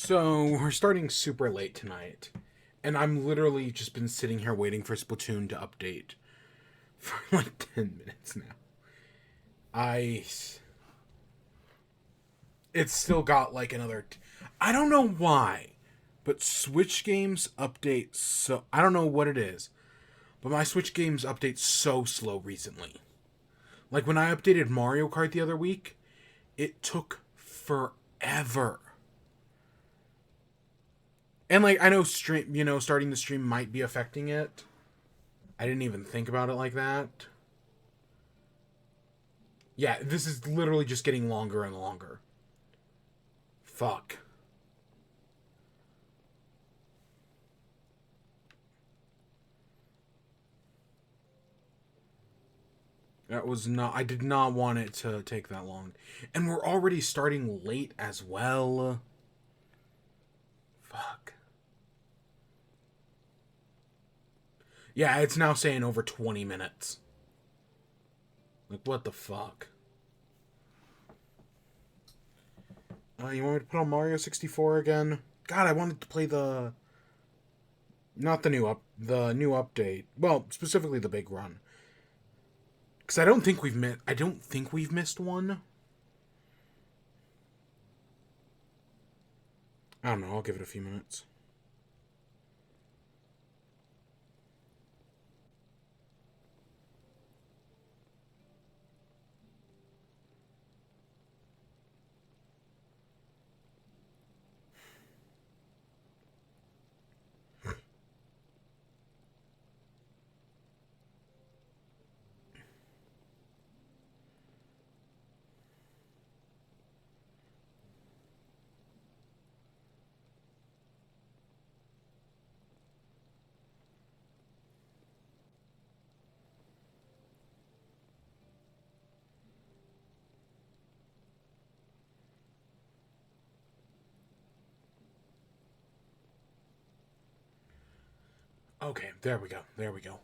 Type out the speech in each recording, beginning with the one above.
So we're starting super late tonight, and I'm literally just been sitting here waiting for Splatoon to update for like 10 minutes now. I it's still got like another I don't know why, but Switch games update so I don't know what it is, but my Switch games update so slow recently. Like when I updated Mario Kart the other week, it took forever. And like I know starting the stream might be affecting it. I didn't even think about it like that. Yeah, this is literally just getting longer and longer. Fuck. That was not I did not want it to take that long. And we're already starting late as well. Fuck. Yeah, it's now saying over 20 minutes. Like, what the fuck? You want me to put on Mario 64 again? God, I wanted to play the... Not the new update. Well, specifically the big run. Because I don't think we've missed one. I don't know, I'll give it a few minutes. Okay, there we go. There we go.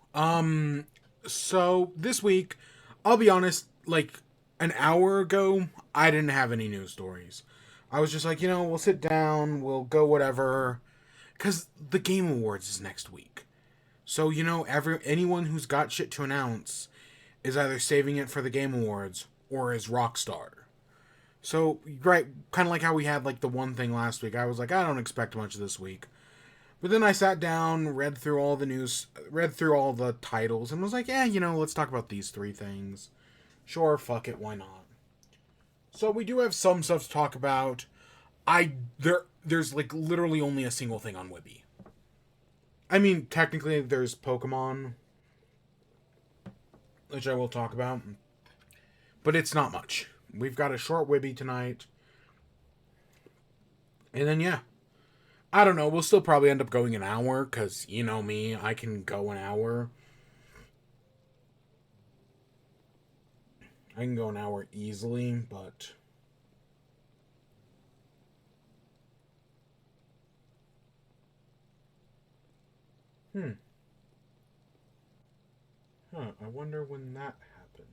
So this week, I'll be honest, like an hour ago, I didn't have any news stories. I was just like, we'll sit down, we'll go whatever, because the Game Awards is next week. So anyone who's got shit to announce is either saving it for the Game Awards or is Rockstar. So right, kind of like how we had like the one thing last week. I was like, I don't expect much this week. But then I sat down, read through all the news, read through all the titles, and was like, yeah, let's talk about these three things. Sure, fuck it, why not? So we do have some stuff to talk about. There's like literally only a single thing on WIBE. I mean, technically there's Pokemon, which I will talk about, but it's not much. We've got a short WIBE tonight. And then yeah, I don't know. We'll still probably end up going an hour because you know me, I can go an hour. I can go an hour easily, but I wonder when that happened.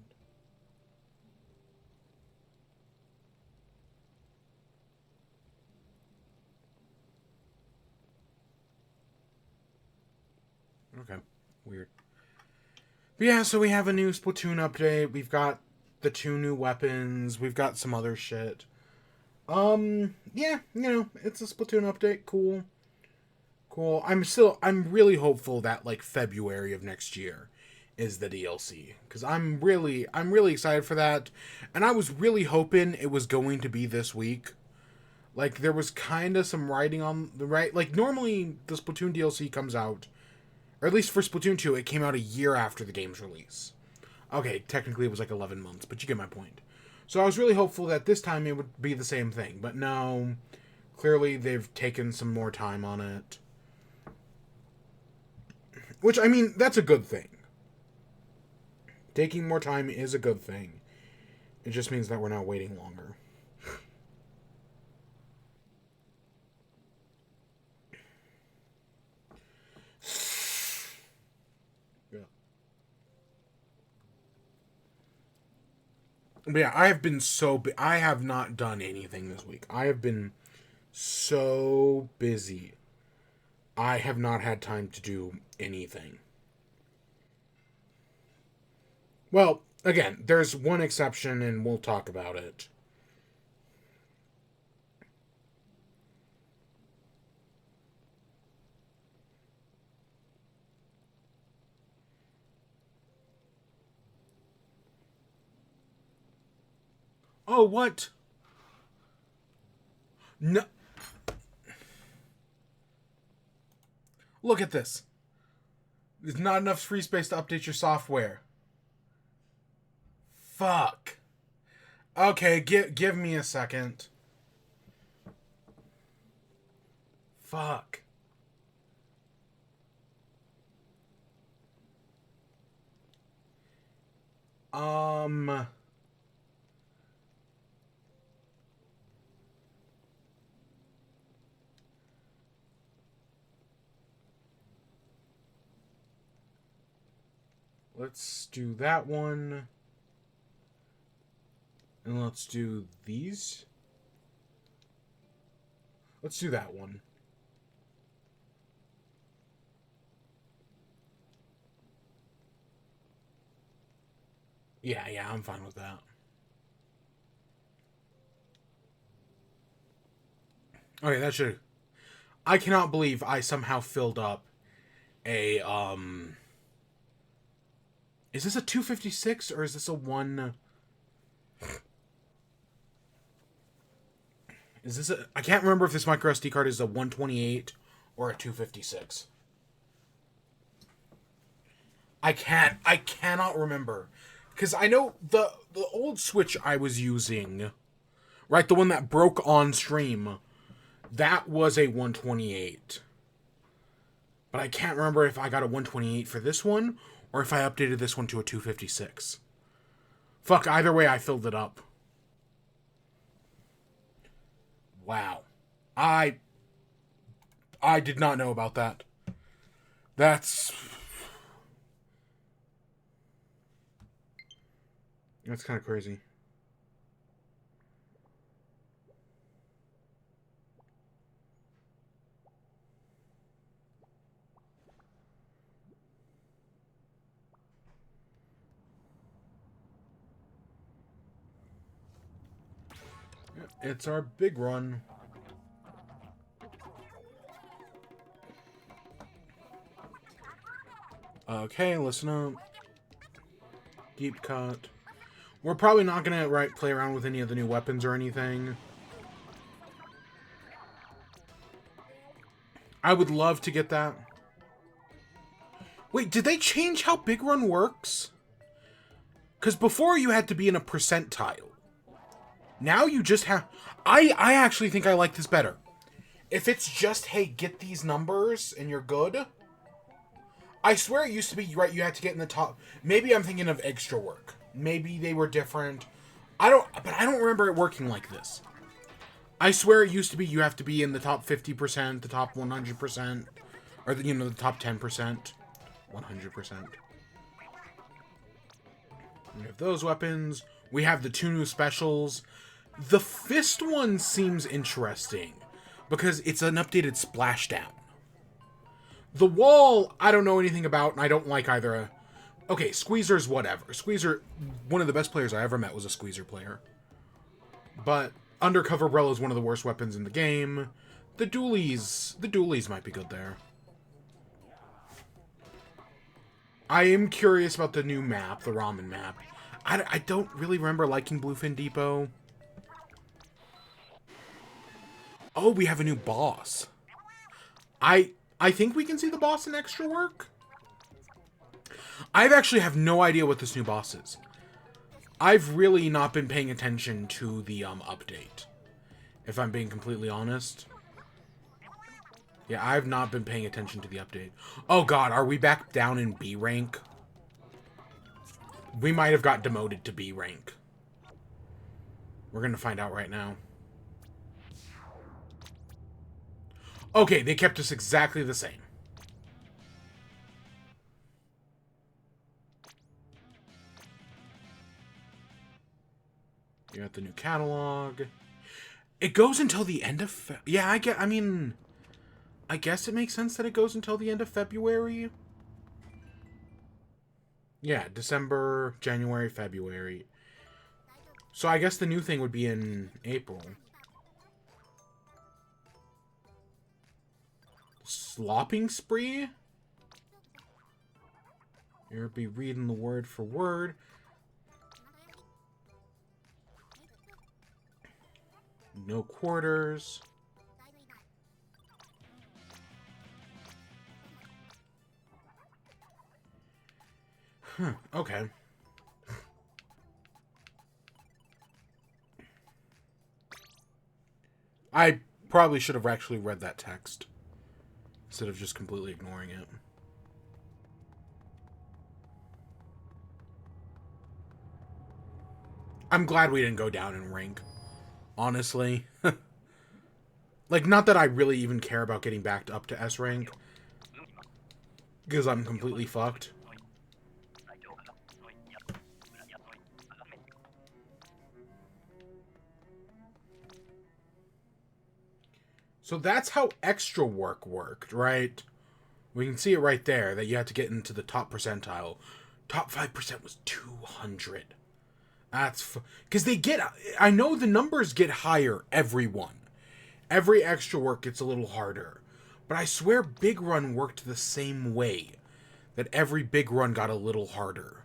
Okay, weird. But yeah, so we have a new Splatoon update. We've got the 2 new weapons. We've got some other shit. Yeah, it's a Splatoon update. Cool. Cool. I'm really hopeful that like February of next year is the DLC because I'm really excited for that, and I was really hoping it was going to be this week. Like there was kind of some writing on the right. Like normally the Splatoon DLC comes out, or at least for Splatoon 2, it came out a year after the game's release. Okay, technically it was like 11 months, but you get my point. So I was really hopeful that this time it would be the same thing, but no. Clearly they've taken some more time on it. Which, I mean, that's a good thing. Taking more time is a good thing. It just means that we're not waiting longer. Yeah. But yeah, I have not done anything this week. I have been so busy. I have not had time to do anything. Well, again, there's one exception, and we'll talk about it. Oh, what? No. Look at this. There's not enough free space to update your software. Fuck. Okay, give me a second. Fuck. Um... Let's do that one. And let's do these. Let's do that one. Yeah, I'm fine with that. Okay, that should... I cannot believe I somehow filled up a, Is this a 256 or is this a 1... Is this a... I can't remember if this micro SD card is a 128 or a 256. I cannot remember. Because I know the old Switch I was using, right, the one that broke on stream, that was a 128. But I can't remember if I got a 128 for this one, or if I updated this one to a 256. Fuck, either way, I filled it up. Wow. I did not know about that. That's kind of crazy. It's our big run. Okay, listen up. Deep cut. We're probably not gonna play around with any of the new weapons or anything. I would love to get that. Wait, did they change how Big Run works? Because before you had to be in a percentile. Now you just have... I actually think I like this better. If it's just, hey, get these numbers and you're good. I swear it used to be, right, you had to get in the top... Maybe I'm thinking of extra work. Maybe they were different. But I don't remember it working like this. I swear it used to be you have to be in the top 50%, the top 100%, or the top 10%, 100%. We have those weapons. We have the 2 new specials. The fist one seems interesting because it's an updated splashdown. The wall, I don't know anything about, and I don't like either. Okay, Squeezer's whatever. Squeezer, one of the best players I ever met was a Squeezer player. But Undercover Umbrella is one of the worst weapons in the game. The dualies might be good there. I am curious about the new map, the ramen map. I don't really remember liking Bluefin Depot. Oh, we have a new boss. I think we can see the boss in extra work. I actually have no idea what this new boss is. I've really not been paying attention to the update, if I'm being completely honest. Yeah, I've not been paying attention to the update. Oh god, are we back down in B rank? We might have got demoted to B rank. We're gonna find out right now. Okay, they kept us exactly the same. You got the new catalog. It goes until the end of yeah, I mean, I guess it makes sense that it goes until the end of February. Yeah, December, January, February. So I guess the new thing would be in April. Slopping spree? You'll be reading the word for word. No quarters. Huh, okay. I probably should have actually read that text instead of just completely ignoring it. I'm glad we didn't go down in rank, honestly. Like, not that I really even care about getting back up to S rank, because I'm completely fucked. So that's how extra work worked, right? We can see it right there, that you had to get into the top percentile. Top 5% was 200. That's... Because they get... I know the numbers get higher every one. Every extra work gets a little harder. But I swear Big Run worked the same way. That every Big Run got a little harder.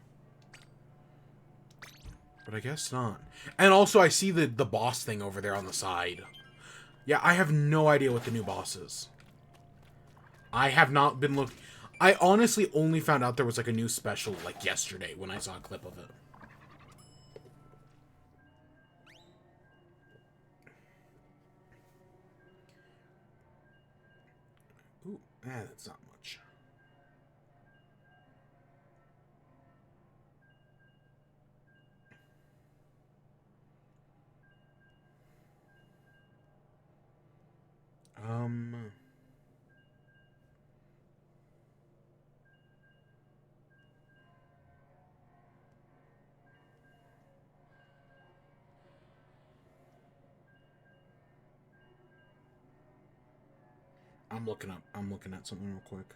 But I guess not. And also I see the boss thing over there on the side. Yeah, I have no idea what the new boss is. I have not been looking... I honestly only found out there was like a new special like yesterday when I saw a clip of it. Ooh, that's not much. I'm looking at something real quick.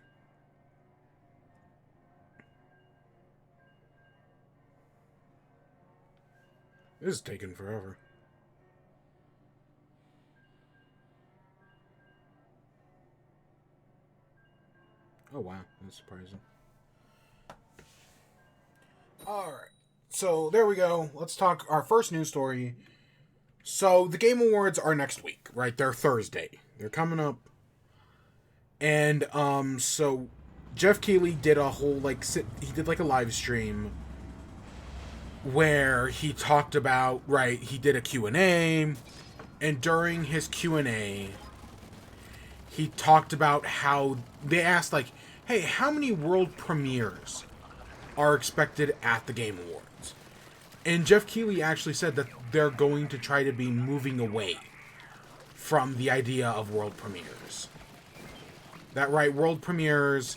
This is taking forever. Oh wow, that's surprising. Alright, so there we go. Let's talk our first news story. So the Game Awards are next week, right? They're Thursday. They're coming up. And so Jeff Keighley did a whole he did like a live stream where he talked about, right, he did a Q&A, and during his Q&A he talked about how they asked like, hey, how many world premieres are expected at the Game Awards? And Jeff Keighley actually said that they're going to try to be moving away from the idea of world premieres. That, right, world premieres,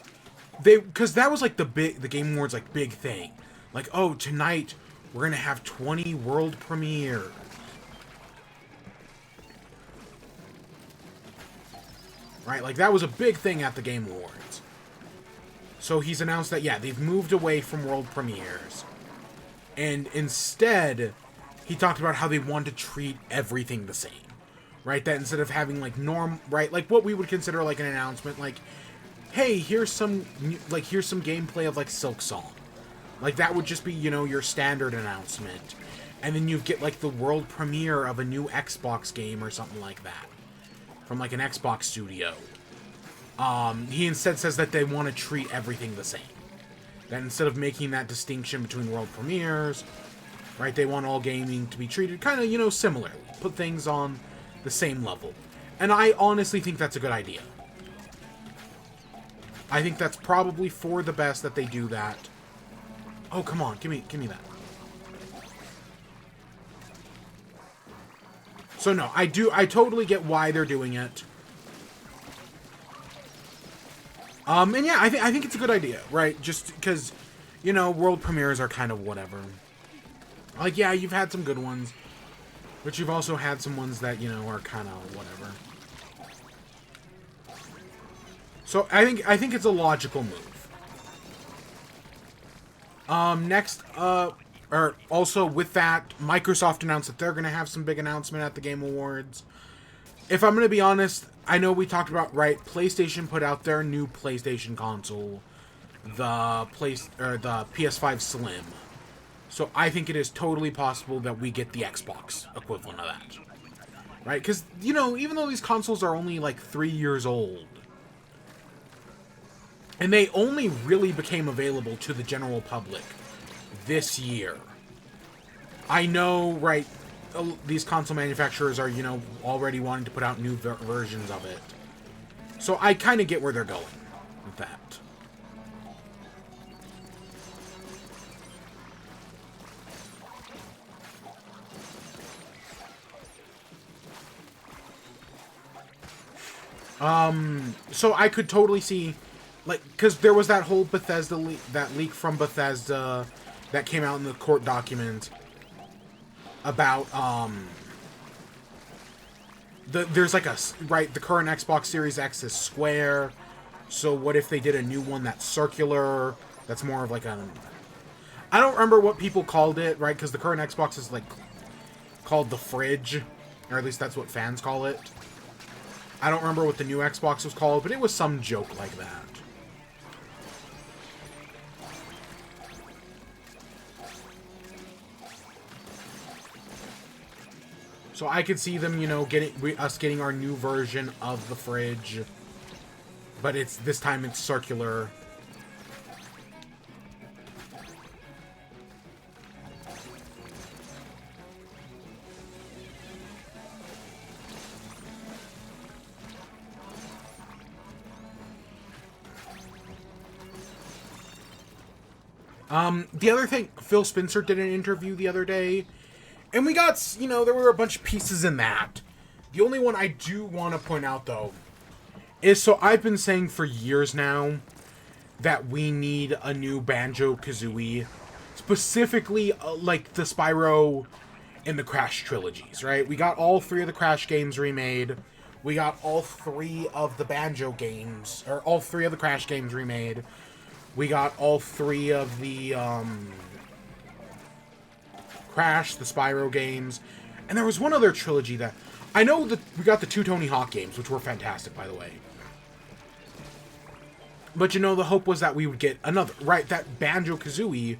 because that was like the Game Awards like big thing. Like, oh, tonight we're gonna have 20 world premieres. Right, like that was a big thing at the Game Awards. So he's announced that, yeah, they've moved away from world premieres. And instead, he talked about how they want to treat everything the same. Right, that instead of having like right, like what we would consider like an announcement, like, hey, here's some gameplay of like Silk Song. Like that would just be, you know, your standard announcement. And then you get like the world premiere of a new Xbox game or something like that. From like an Xbox studio. He instead says that they want to treat everything the same. That instead of making that distinction between world premieres, right, they want all gaming to be treated kind of, you know, similarly. Put things on the same level. And I honestly think that's a good idea. I think that's probably for the best that they do that. Oh, come on, give me that. So no, I totally get why they're doing it. And yeah, I think it's a good idea, right? Just because, you know, world premieres are kind of whatever. Like, yeah, you've had some good ones. But you've also had some ones that, you know, are kind of whatever. So I think it's a logical move. Next, or also with that, Microsoft announced that they're going to have some big announcement at the Game Awards. If I'm going to be honest, I know we talked about, right, PlayStation put out their new PlayStation console, the PS5 Slim. So I think it is totally possible that we get the Xbox equivalent of that. Right? Because, you know, even though these consoles are only like 3 years old, and they only really became available to the general public this year. I know, right, these console manufacturers are, you know, already wanting to put out new versions of it. So I kind of get where they're going with that. So I could totally see, like, because there was that whole Bethesda that leak from Bethesda that came out in the court document about, there's like the current Xbox Series X is square, so what if they did a new one that's circular, that's more of like I don't remember what people called it, right, because the current Xbox is, like, called the fridge, or at least that's what fans call it. I don't remember what the new Xbox was called, but it was some joke like that. So I could see them, you know, getting our new version of the fridge, but this time it's circular. The other thing, Phil Spencer did an interview the other day, and we got, you know, there were a bunch of pieces in that. The only one I do want to point out, though, is, so I've been saying for years now that we need a new Banjo-Kazooie, specifically, like, the Spyro and the Crash trilogies, right? We got all 3 of the Crash games remade. We got all 3 of the Banjo games, or all 3 of the Crash games remade. We got all 3 of the, Crash, the Spyro games, and there was one other trilogy that... I know that we got the 2 Tony Hawk games, which were fantastic, by the way. But, you know, the hope was that we would get another... Right, that Banjo-Kazooie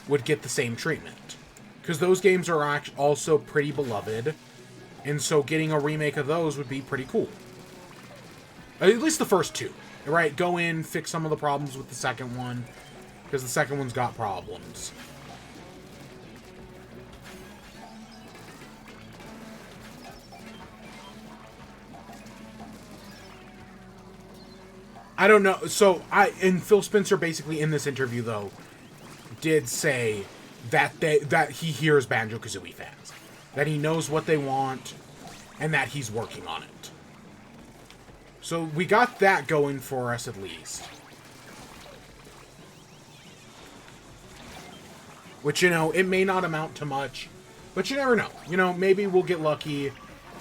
would get the same treatment. Because those games are also pretty beloved, and so getting a remake of those would be pretty cool. At least the first 2. Right, go in, fix some of the problems with the second one, because the second one's got problems. I don't know, so and Phil Spencer basically in this interview, though, did say that he hears Banjo-Kazooie fans. That he knows what they want, and that he's working on it. So we got that going for us at least. Which, you know, it may not amount to much, but you never know. You know, maybe we'll get lucky,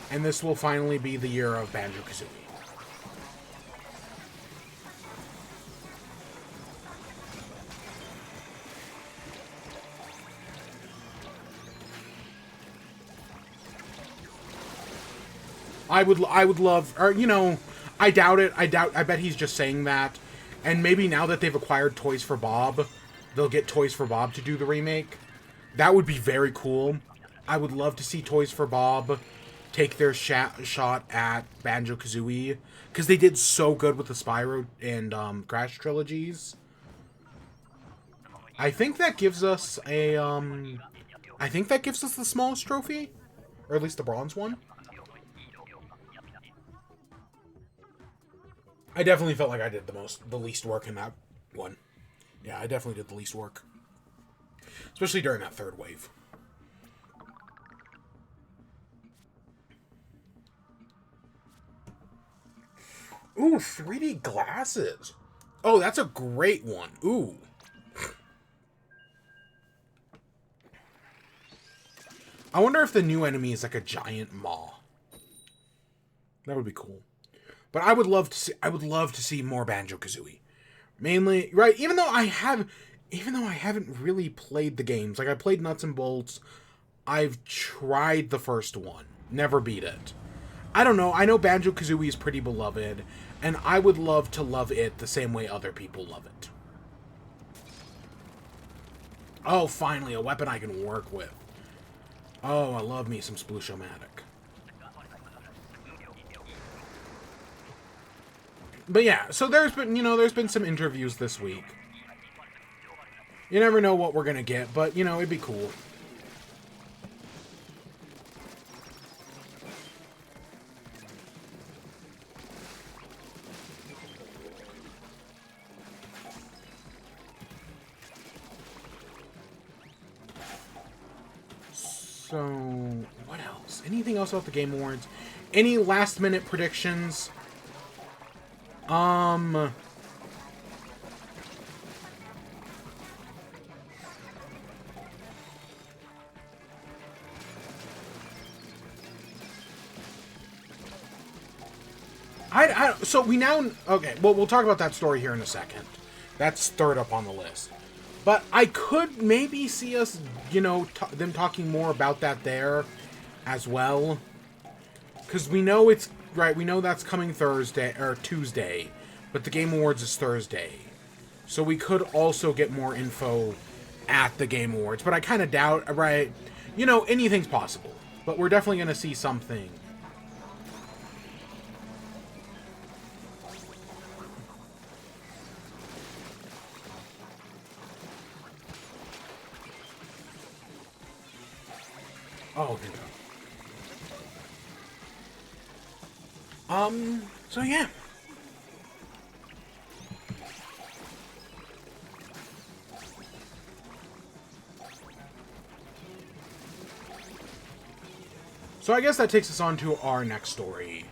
and this will finally be the year of Banjo-Kazooie. I would love, or, you know, I doubt it. I bet he's just saying that. And maybe now that they've acquired Toys for Bob, they'll get Toys for Bob to do the remake. That would be very cool. I would love to see Toys for Bob take their shot at Banjo-Kazooie, because they did so good with the Spyro and Crash trilogies. I think that gives us a, I think that gives us the smallest trophy, or at least the bronze one. I definitely felt like I did the least work in that one. Yeah, I definitely did the least work. Especially during that third wave. Ooh, 3D glasses. Oh, that's a great one. Ooh. I wonder if the new enemy is like a giant maw. That would be cool. But I would love to see more Banjo-Kazooie. Mainly, right, even though I haven't really played the games. Like, I played Nuts and Bolts. I've tried the first one. Never beat it. I don't know. I know Banjo-Kazooie is pretty beloved, and I would love to love it the same way other people love it. Oh, finally, a weapon I can work with. Oh, I love me some Sploosh-O-Matic. But yeah, so there's been some interviews this week. You never know what we're gonna get, but, it'd be cool. So, what else? Anything else about the Game Awards? Any last-minute predictions? So we now... Okay, well, we'll talk about that story here in a second. That's third up on the list. But I could maybe see us, them talking more about that there as well. Because we know it's... Right, we know that's coming Thursday, or Tuesday. But the Game Awards is Thursday. So we could also get more info at the Game Awards. But I kind of doubt, right? Anything's possible. But we're definitely going to see something. Oh, here we go. So yeah. So I guess that takes us on to our next story.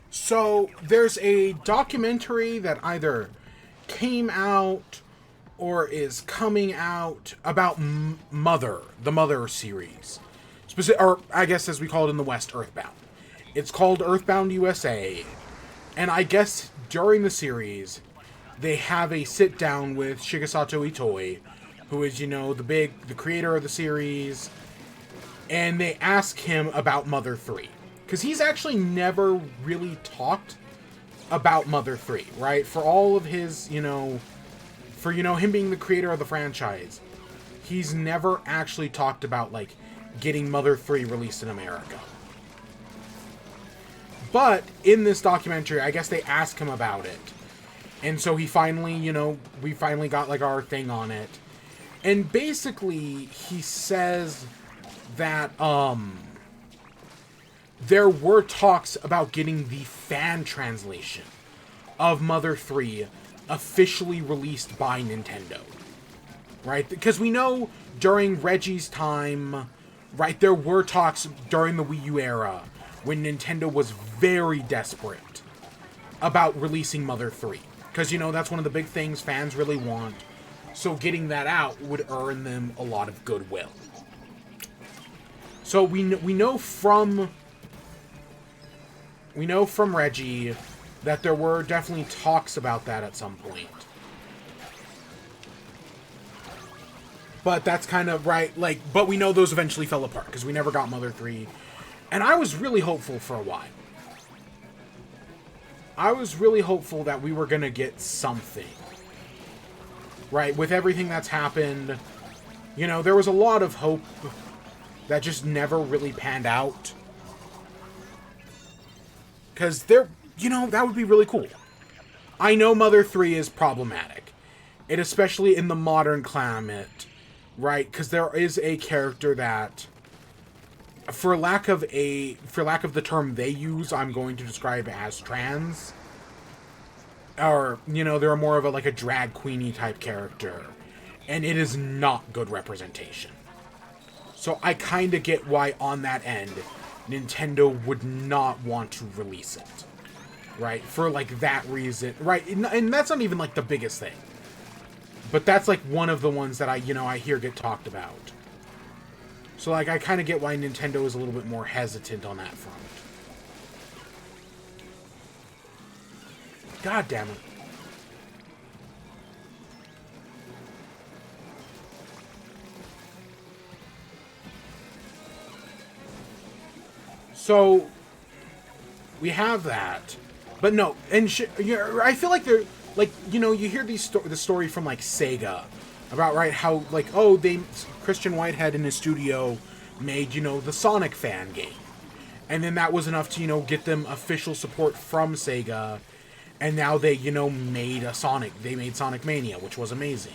So there's a documentary that either came out or is coming out about Mother, the Mother series. Or I guess as we call it in the West, Earthbound. It's called Earthbound USA. And I guess during the series, they have a sit-down with Shigesato Itoi, who is, the creator of the series. And they ask him about Mother 3. Because he's actually never really talked about Mother 3, right? For all of his, for, him being the creator of the franchise, he's never actually talked about, getting Mother 3 released in America. But in this documentary, I guess they ask him about it. And so he finally, we finally got, our thing on it. And basically, he says that, there were talks about getting the fan translation of Mother 3 officially released by Nintendo. Right? Because we know during Reggie's time, right, there were talks during the Wii U era when Nintendo was very desperate about releasing Mother 3. Because, that's one of the big things fans really want. So getting that out would earn them a lot of goodwill. So we know from Reggie that there were definitely talks about that at some point. But that's kind of, right, but we know those eventually fell apart, because we never got Mother 3. And I was really hopeful for a while. I was really hopeful that we were going to get something. Right, with everything that's happened, there was a lot of hope that just never really panned out. Because that would be really cool. I know Mother 3 is problematic. It especially in the modern climate, right? Because there is a character that, for lack of the term they use, I'm going to describe as trans. Or, they're more of a drag queenie type character. And it is not good representation. So I kind of get why, on that end, Nintendo would not want to release it. Right? For, that reason. Right? And that's not even, the biggest thing. But that's, one of the ones that I hear get talked about. So, like, I kind of get why Nintendo is a little bit more hesitant on that front. God damn it. So, we have that. But no, and I feel like they're, like, you know, you hear the story from, like, Sega about, right, how, like, oh, Christian Whitehead in his studio made, you know, the Sonic fan game. And then that was enough to, you know, get them official support from Sega. And now they, you know, made they made Sonic Mania, which was amazing.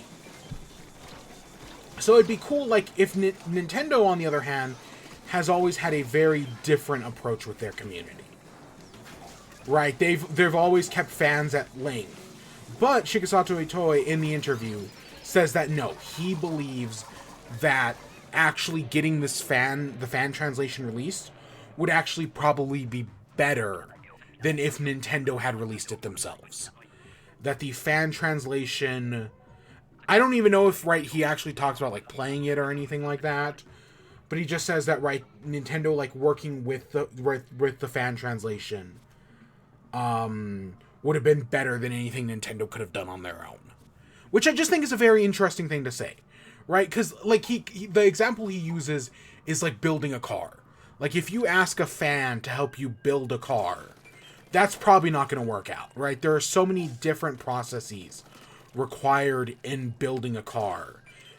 So it'd be cool, like, if Nintendo, on the other hand, has always had a very different approach with their community. Right, they've always kept fans at length. But Shigesato Itoi, in the interview, says that no, he believes that actually getting the fan translation released would actually probably be better than if Nintendo had released it themselves. That the fan translation, I don't even know if, right, he actually talks about, like, playing it or anything like that, but he just says that, right, Nintendo, like, working with the fan translation would have been better than anything Nintendo could have done on their own. Which I just think is a very interesting thing to say. Right? Because, like, the example he uses is, like, building a car. Like, if you ask a fan to help you build a car, that's probably not going to work out, right? There are so many different processes required in building a car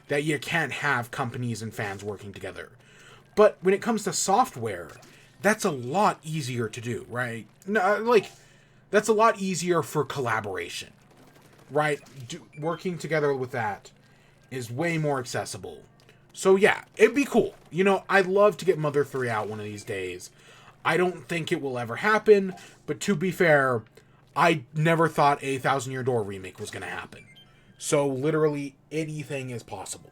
that you can't have companies and fans working together. But when it comes to software, that's a lot easier to do, right? No, like, that's a lot easier for collaboration, right? Working together with that is way more accessible. So yeah, it'd be cool. You know, I'd love to get Mother 3 out one of these days. I don't think it will ever happen, but to be fair, I never thought a Thousand Year Door remake was going to happen. So literally anything is possible.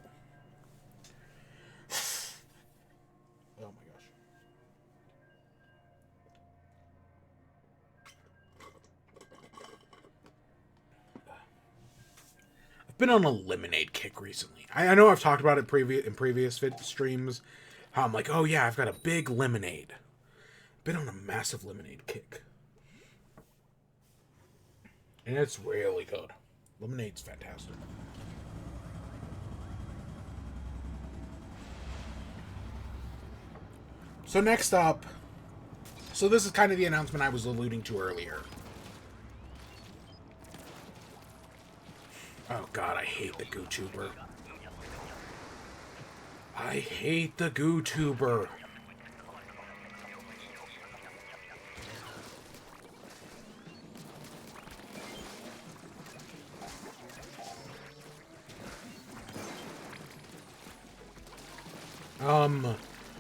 Oh my gosh. I've been on a lemonade kick recently. I know I've talked about it in previous streams. How I'm like, oh yeah, I've got a big lemonade. Been on a massive lemonade kick. And it's really good. Lemonade's fantastic. So next up, so this is kind of the announcement I was alluding to earlier. Oh god, I hate the GooTuber. I hate the GooTuber.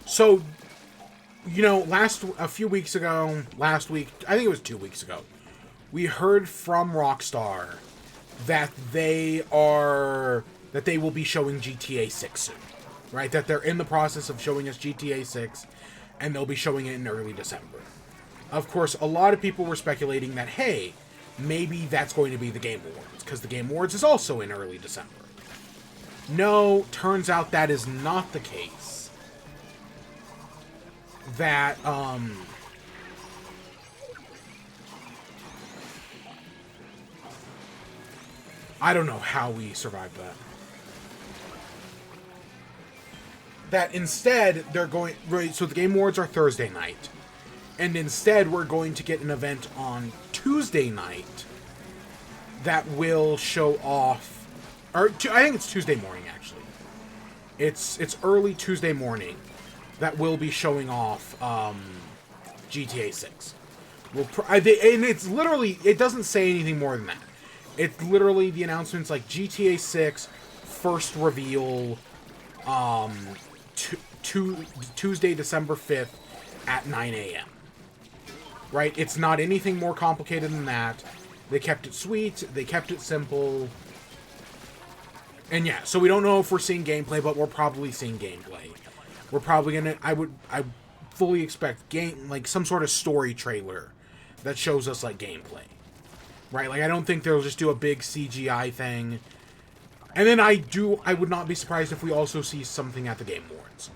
So, you know, a few weeks ago, last week, I think it was 2 weeks ago, we heard from Rockstar that they will be showing GTA 6 soon, right? That they're in the process of showing us GTA 6, and they'll be showing it in early December. Of course, a lot of people were speculating that, hey, maybe that's going to be the Game Awards, because the Game Awards is also in early December. No, turns out that is not the case. That, I don't know how we survived that. That instead, they're going, right, so the Game Awards are Thursday night. And instead, we're going to get an event on Tuesday night that will show off, or I think it's Tuesday morning, actually. It's early Tuesday morning that will be showing off GTA 6. And it's literally, it doesn't say anything more than that. It's literally the announcement's like GTA 6 first reveal Tuesday, December 5th at 9 a.m. Right? It's not anything more complicated than that. They kept it sweet. They kept it simple. And yeah, so we don't know if we're seeing gameplay, but we're probably seeing gameplay. We're probably gonna, I fully expect like some sort of story trailer that shows us like gameplay. Right? Like I don't think they'll just do a big CGI thing. And then I would not be surprised if we also see something at the Game Awards.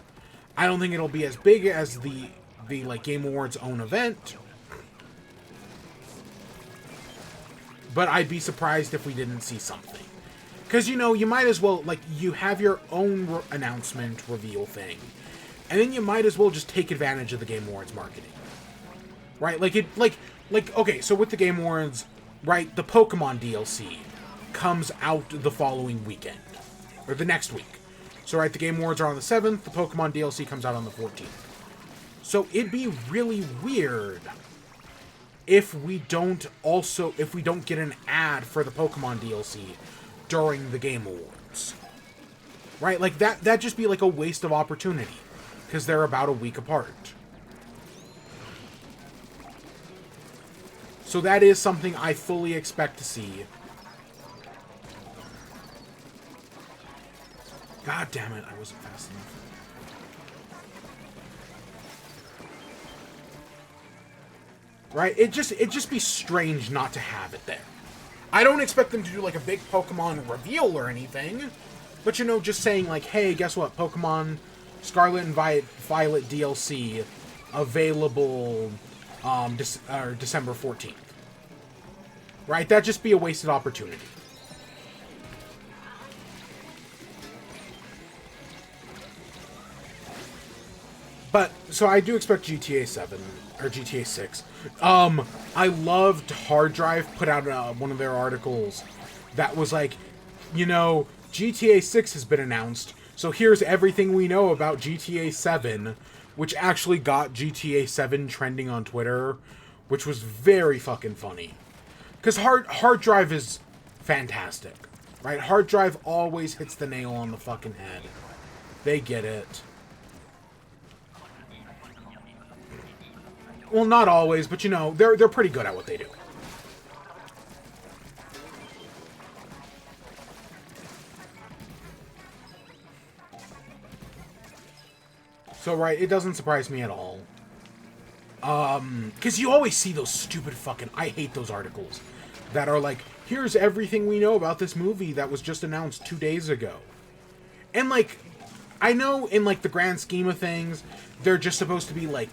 I don't think it'll be as big as the like Game Awards own event, but I'd be surprised if we didn't see something. Because, you know, you might as well, like, you have your own announcement reveal thing, and then you might as well just take advantage of the Game Awards marketing. Right? Okay, so with the Game Awards, right, the Pokemon DLC comes out the following weekend. Or the next week. So, right, the Game Awards are on the 7th, the Pokemon DLC comes out on the 14th. So, it'd be really weird if we don't get an ad for the Pokemon DLC during the Game Awards. Right? Like, that'd just be like a waste of opportunity. Because they're about a week apart. So that is something I fully expect to see. God damn it, I wasn't fast enough. Right? It'd just be strange not to have it there. I don't expect them to do like a big Pokemon reveal or anything. But, you know, just saying like, hey, guess what? Pokemon Scarlet and Violet DLC available December 14th. Right? That'd just be a wasted opportunity. But, so I do expect GTA 7, or GTA 6. I loved Hard Drive put out one of their articles that was like, you know, GTA 6 has been announced, so here's everything we know about GTA 7, which actually got GTA 7 trending on Twitter, which was very fucking funny. Because Hard Drive is fantastic, right? Hard Drive always hits the nail on the fucking head. They get it. Well, not always, but you know, they're pretty good at what they do. So, right, it doesn't surprise me at all. Because you always see those stupid fucking... I hate those articles that are like, here's everything we know about this movie that was just announced 2 days ago. And, like, I know in, like, the grand scheme of things, they're just supposed to be, like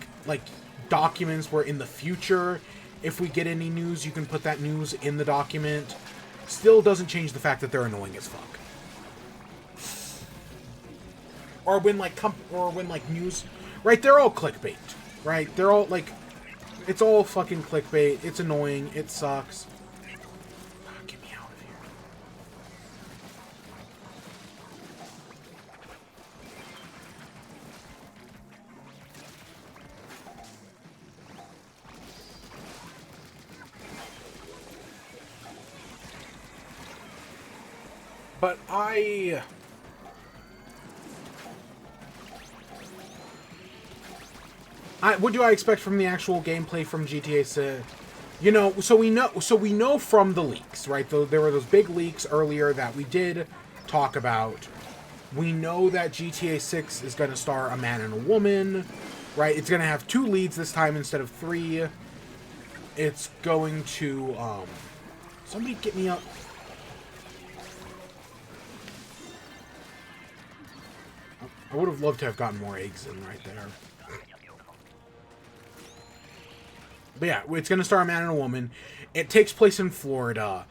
documents where in the future, if we get any news, you can put that news in the document. Still doesn't change the fact that they're annoying as fuck. Or when, like, news... Right, they're all clickbait. Right? They're all, like... It's all fucking clickbait. It's annoying. It sucks. Get me out of here. But what do I expect from the actual gameplay from GTA 6? You know, so we know from the leaks, right? There were those big leaks earlier that we did talk about. We know that GTA 6 is going to star a man and a woman, right? It's going to have 2 leads this time instead of 3. It's going to, somebody get me up. I would have loved to have gotten more eggs in right there. But yeah, it's going to star a man and a woman. It takes place in Florida.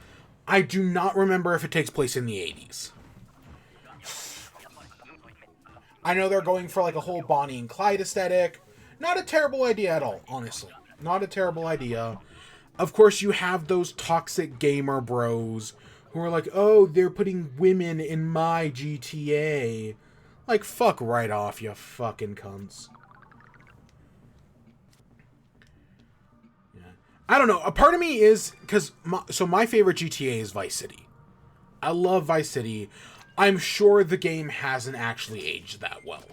I do not remember if it takes place in the 80s. I know they're going for like a whole Bonnie and Clyde aesthetic. Not a terrible idea at all, honestly. Not a terrible idea. Of course, you have those toxic gamer bros who are like, oh, they're putting women in my GTA. Like, fuck right off, you fucking cunts. Yeah. I don't know. A part of me is... Because, my favorite GTA is Vice City. I love Vice City. I'm sure the game hasn't actually aged that well.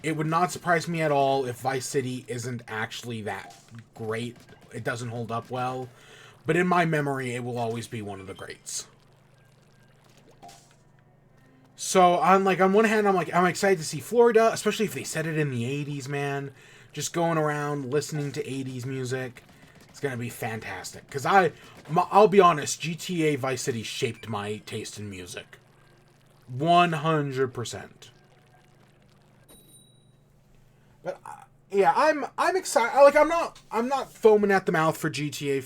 It would not surprise me at all if Vice City isn't actually that great. It doesn't hold up well. But in my memory, it will always be one of the greats. So, on one hand, I'm excited to see Florida, especially if they set it in the 80s, man. Just going around listening to 80s music. It's going to be fantastic. Because I'll be honest, GTA Vice City shaped my taste in music. 100%. But yeah, I'm excited. Like I'm not foaming at the mouth for GTA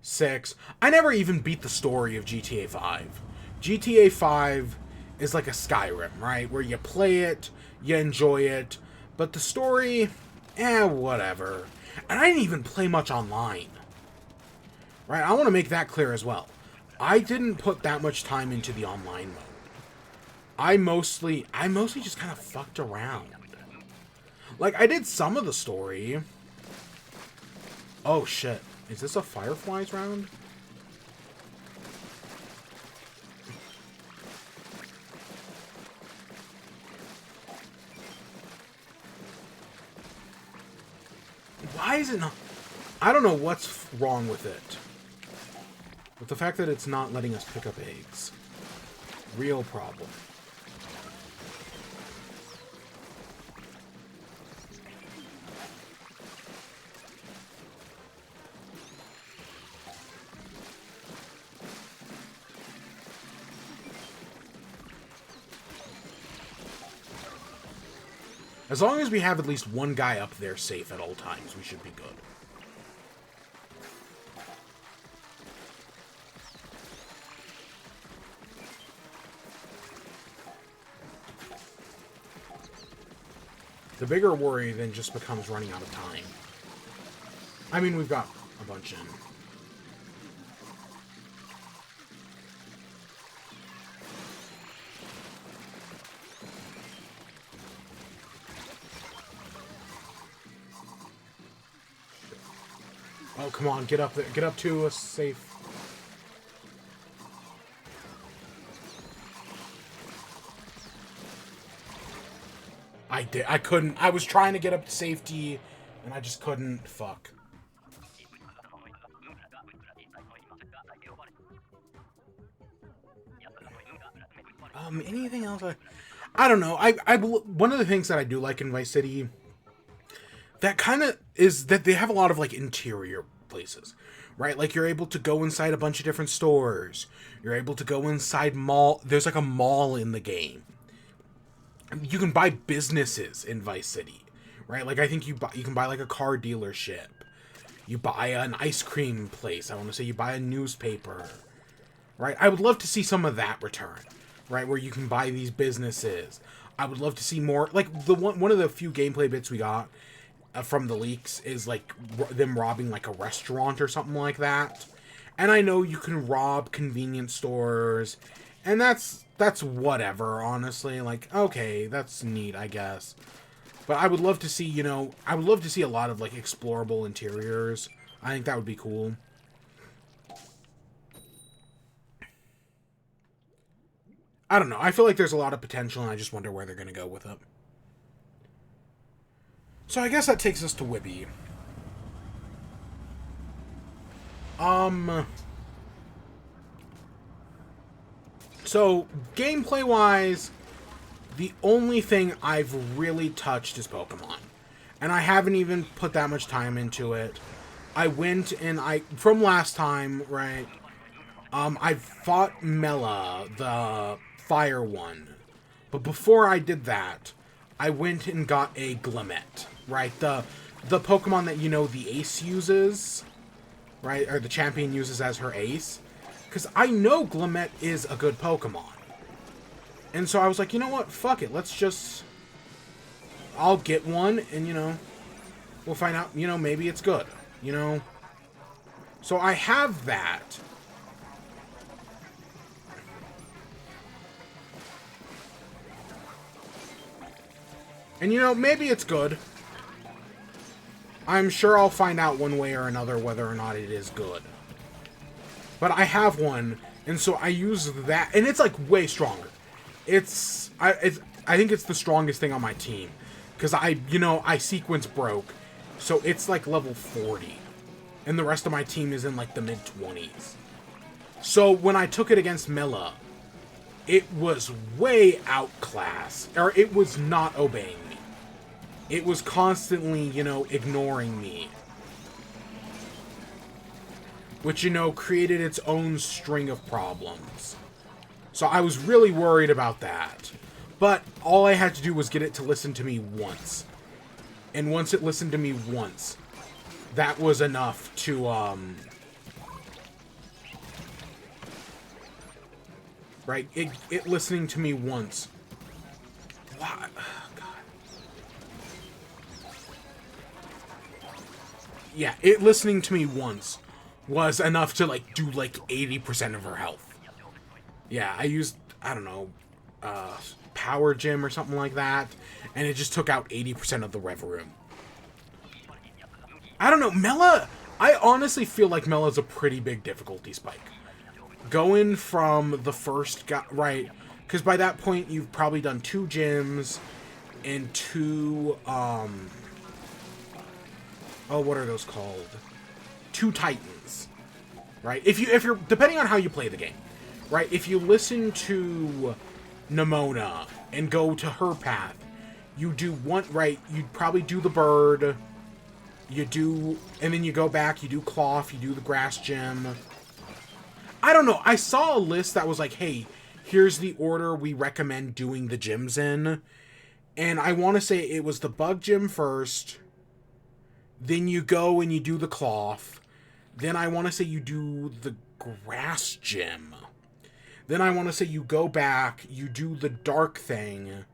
6. I never even beat the story of GTA 5. GTA 5 is like a Skyrim, right? Where you play it, you enjoy it, but the story, whatever. And I didn't even play much online. Right? I want to make that clear as well. I didn't put that much time into the online mode. I mostly just kind of fucked around. Like, I did some of the story. Oh, shit. Is this a Fireflies round? Why is it not... I don't know what's wrong with it. But the fact that it's not letting us pick up eggs. Real problem. As long as we have at least one guy up there safe at all times, we should be good. The bigger worry then just becomes running out of time. I mean, we've got a bunch in. Oh, come on, get up there. Get up to a safe. I couldn't. I was trying to get up to safety, and I just couldn't. Fuck. Anything else? I don't know. One of the things that I do like in Vice City, that kind of is that they have a lot of like interior places, right? Like you're able to go inside a bunch of different stores. You're able to go inside mall. There's like a mall in the game. You can buy businesses in Vice City, right? Like I think you can buy like a car dealership. You buy an ice cream place. I want to say you buy a newspaper, right? I would love to see some of that return, right? Where you can buy these businesses. I would love to see more. Like the one of the few gameplay bits we got from the leaks is like them robbing like a restaurant or something like that. And I know you can rob convenience stores, and that's whatever, honestly. Like, okay, that's neat, I guess. But I would love to see, I would love to see a lot of like explorable interiors. I think that would be cool. I don't know. I feel like there's a lot of potential, and I just wonder where they're going to go with it. So I guess that takes us to WIBE. So, gameplay-wise, the only thing I've really touched is Pokemon. And I haven't even put that much time into it. I went and from last time, right, I fought Mela, the fire one. But before I did that, I went and got a Glimmet, right? The Pokemon that, the ace uses, right? Or the champion uses as her ace. Because I know Glimmet is a good Pokemon. And so I was like, you know what? Fuck it. I'll get one, and, we'll find out, maybe it's good, So I have that. And, maybe it's good. I'm sure I'll find out one way or another whether or not it is good. But I have one, and so I use that, and it's, like, way stronger. I think it's the strongest thing on my team. Because I sequence broke. So it's, like, level 40. And the rest of my team is in, like, the mid-20s. So when I took it against Mela, it was way outclassed. Or it was not obeying me. It was constantly, ignoring me. Which, created its own string of problems. So I was really worried about that. But all I had to do was get it to listen to me once. And once it listened to me once, that was enough to, right? It listening to me once. Wow. God. Yeah, it listening to me once was enough to, like, do, like, 80% of her health. Yeah, I used, I don't know, Power Gym or something like that, and it just took out 80% of the Rev Room. I don't know, Mela, I honestly feel like Mela's a pretty big difficulty spike. Going from the first guy, right, because by that point you've probably done 2 gyms and 2, oh, what are those called? 2 Titans, right? If you're, depending on how you play the game, right, if you listen to Nimona and go to her path, you do one, right, you'd probably do the bird, you do, and then you go back, you do Cloth, you do the grass gym. I don't know, I saw a list that was like, hey, here's the order we recommend doing the gyms in, and I want to say it was the bug gym first, then you go and you do the Cloth, then I want to say you do the grass gym, then I want to say you go back, you do the dark thing,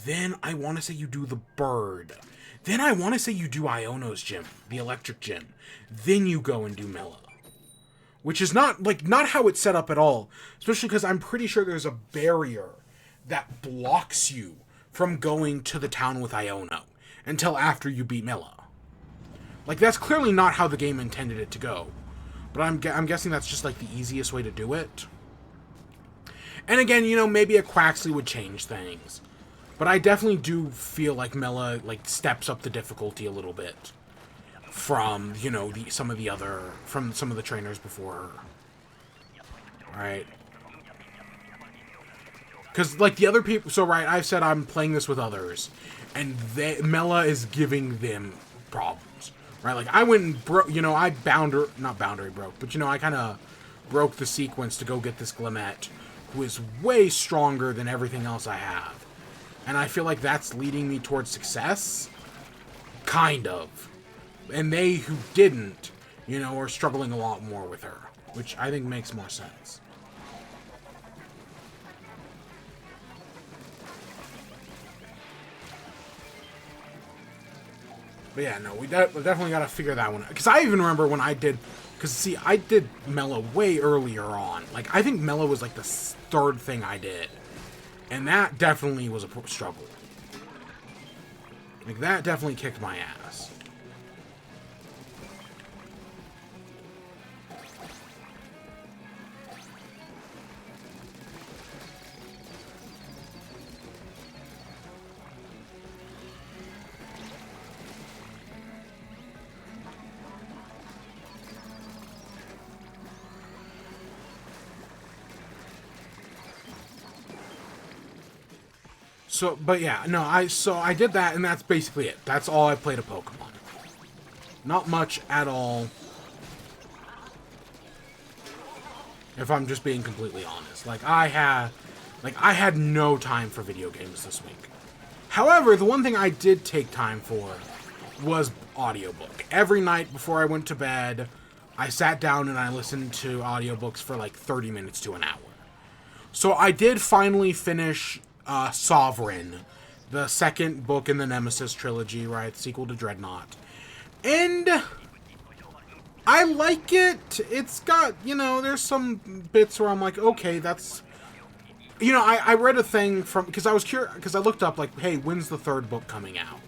then I want to say you do the bird, then I want to say you do Iono's gym, the electric gym, then you go and do Mela. Which is not, like, not how it's set up at all. Especially because I'm pretty sure there's a barrier that blocks you from going to the town with Iono until after you beat Mela. Like, that's clearly not how the game intended it to go. But I'm guessing that's just, like, the easiest way to do it. And again, you know, maybe a Quaxley would change things. But I definitely do feel like Mela, like, steps up the difficulty a little bit from, you know, some of the trainers before her. Right? Because, like, the other people, so, right, I've said I'm playing this with others, and Mela is giving them problems. Right? Like, I went and broke, you know, I not boundary broke, but, you know, I kind of broke the sequence to go get this Glimmet, who is way stronger than everything else I have. And I feel like that's leading me towards success. Kind of. And they who didn't, you know, are struggling a lot more with her, which I think makes more sense. But yeah, no, we definitely got to figure that one out. Because I even remember when I did, because see, I did Mela way earlier on. Like, I think Mela was like the 3rd thing I did. And that definitely was a struggle. Like, that definitely kicked my ass. So, but yeah, no, I did that, and that's basically it. That's all I played of Pokemon. Not much at all. If I'm just being completely honest. Like, I had no time for video games this week. However, the one thing I did take time for was audiobook. Every night before I went to bed, I sat down and I listened to audiobooks for like 30 minutes to an hour. So I did finally finish Sovereign, the 2nd book in the Nemesis trilogy, right? The sequel to Dreadnought. And I like it. It's got, you know, there's some bits where I'm like, okay, that's... You know, I read a thing from... Because I was curious, because I looked up, like, hey, when's the 3rd book coming out?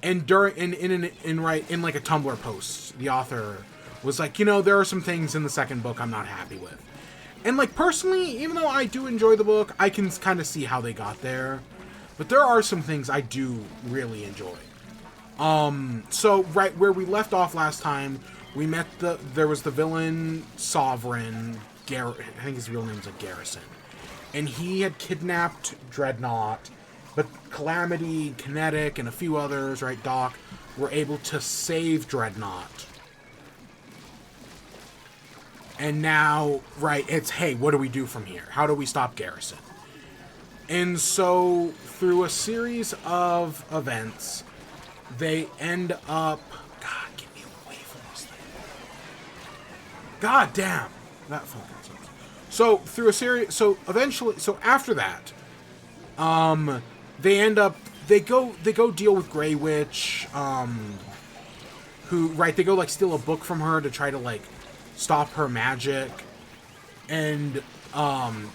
And in like a Tumblr post, the author was like, you know, there are some things in the 2nd book I'm not happy with. And, like, personally, even though I do enjoy the book, I can kind of see how they got there. But there are some things I do really enjoy. So, right where we left off last time, we met there was the villain Sovereign, I think his real name's like Garrison. And he had kidnapped Dreadnought, but Calamity, Kinetic, and a few others, right, Doc, were able to save Dreadnought. And now, right, it's, hey, what do we do from here? How do we stop Garrison? And so, through a series of events, they end up... God, get me away from this thing. God damn. That fucking sucks. So, through a series... So, eventually... So, after that, they end up... They go deal with Grey Witch, who... Right, they go, like, steal a book from her to try to, like, stop her magic. And,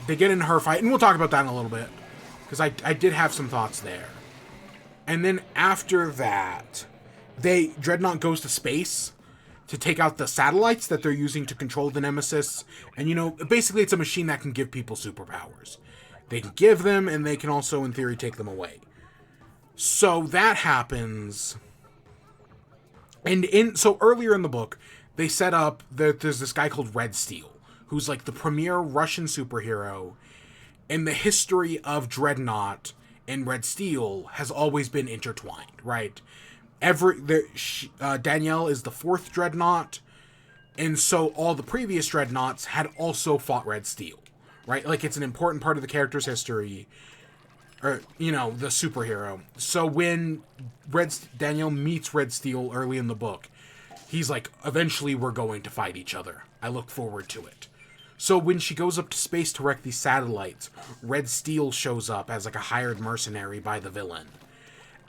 they get in her fight. And we'll talk about that in a little bit. Because I did have some thoughts there. And then after that, Dreadnought goes to space to take out the satellites that they're using to control the Nemesis. And, you know, basically it's a machine that can give people superpowers. They can give them, and they can also, in theory, take them away. So that happens. And so earlier in the book, they set up that there's this guy called Red Steel, who's like the premier Russian superhero. And the history of Dreadnought and Red Steel has always been intertwined, right? Danielle is the fourth Dreadnought, and so all the previous Dreadnoughts had also fought Red Steel, right? Like, it's an important part of the character's history, or, you know, the superhero. So when Danielle meets Red Steel early in the book, he's like, eventually we're going to fight each other. I look forward to it. So when she goes up to space to wreck these satellites, Red Steel shows up as like a hired mercenary by the villain.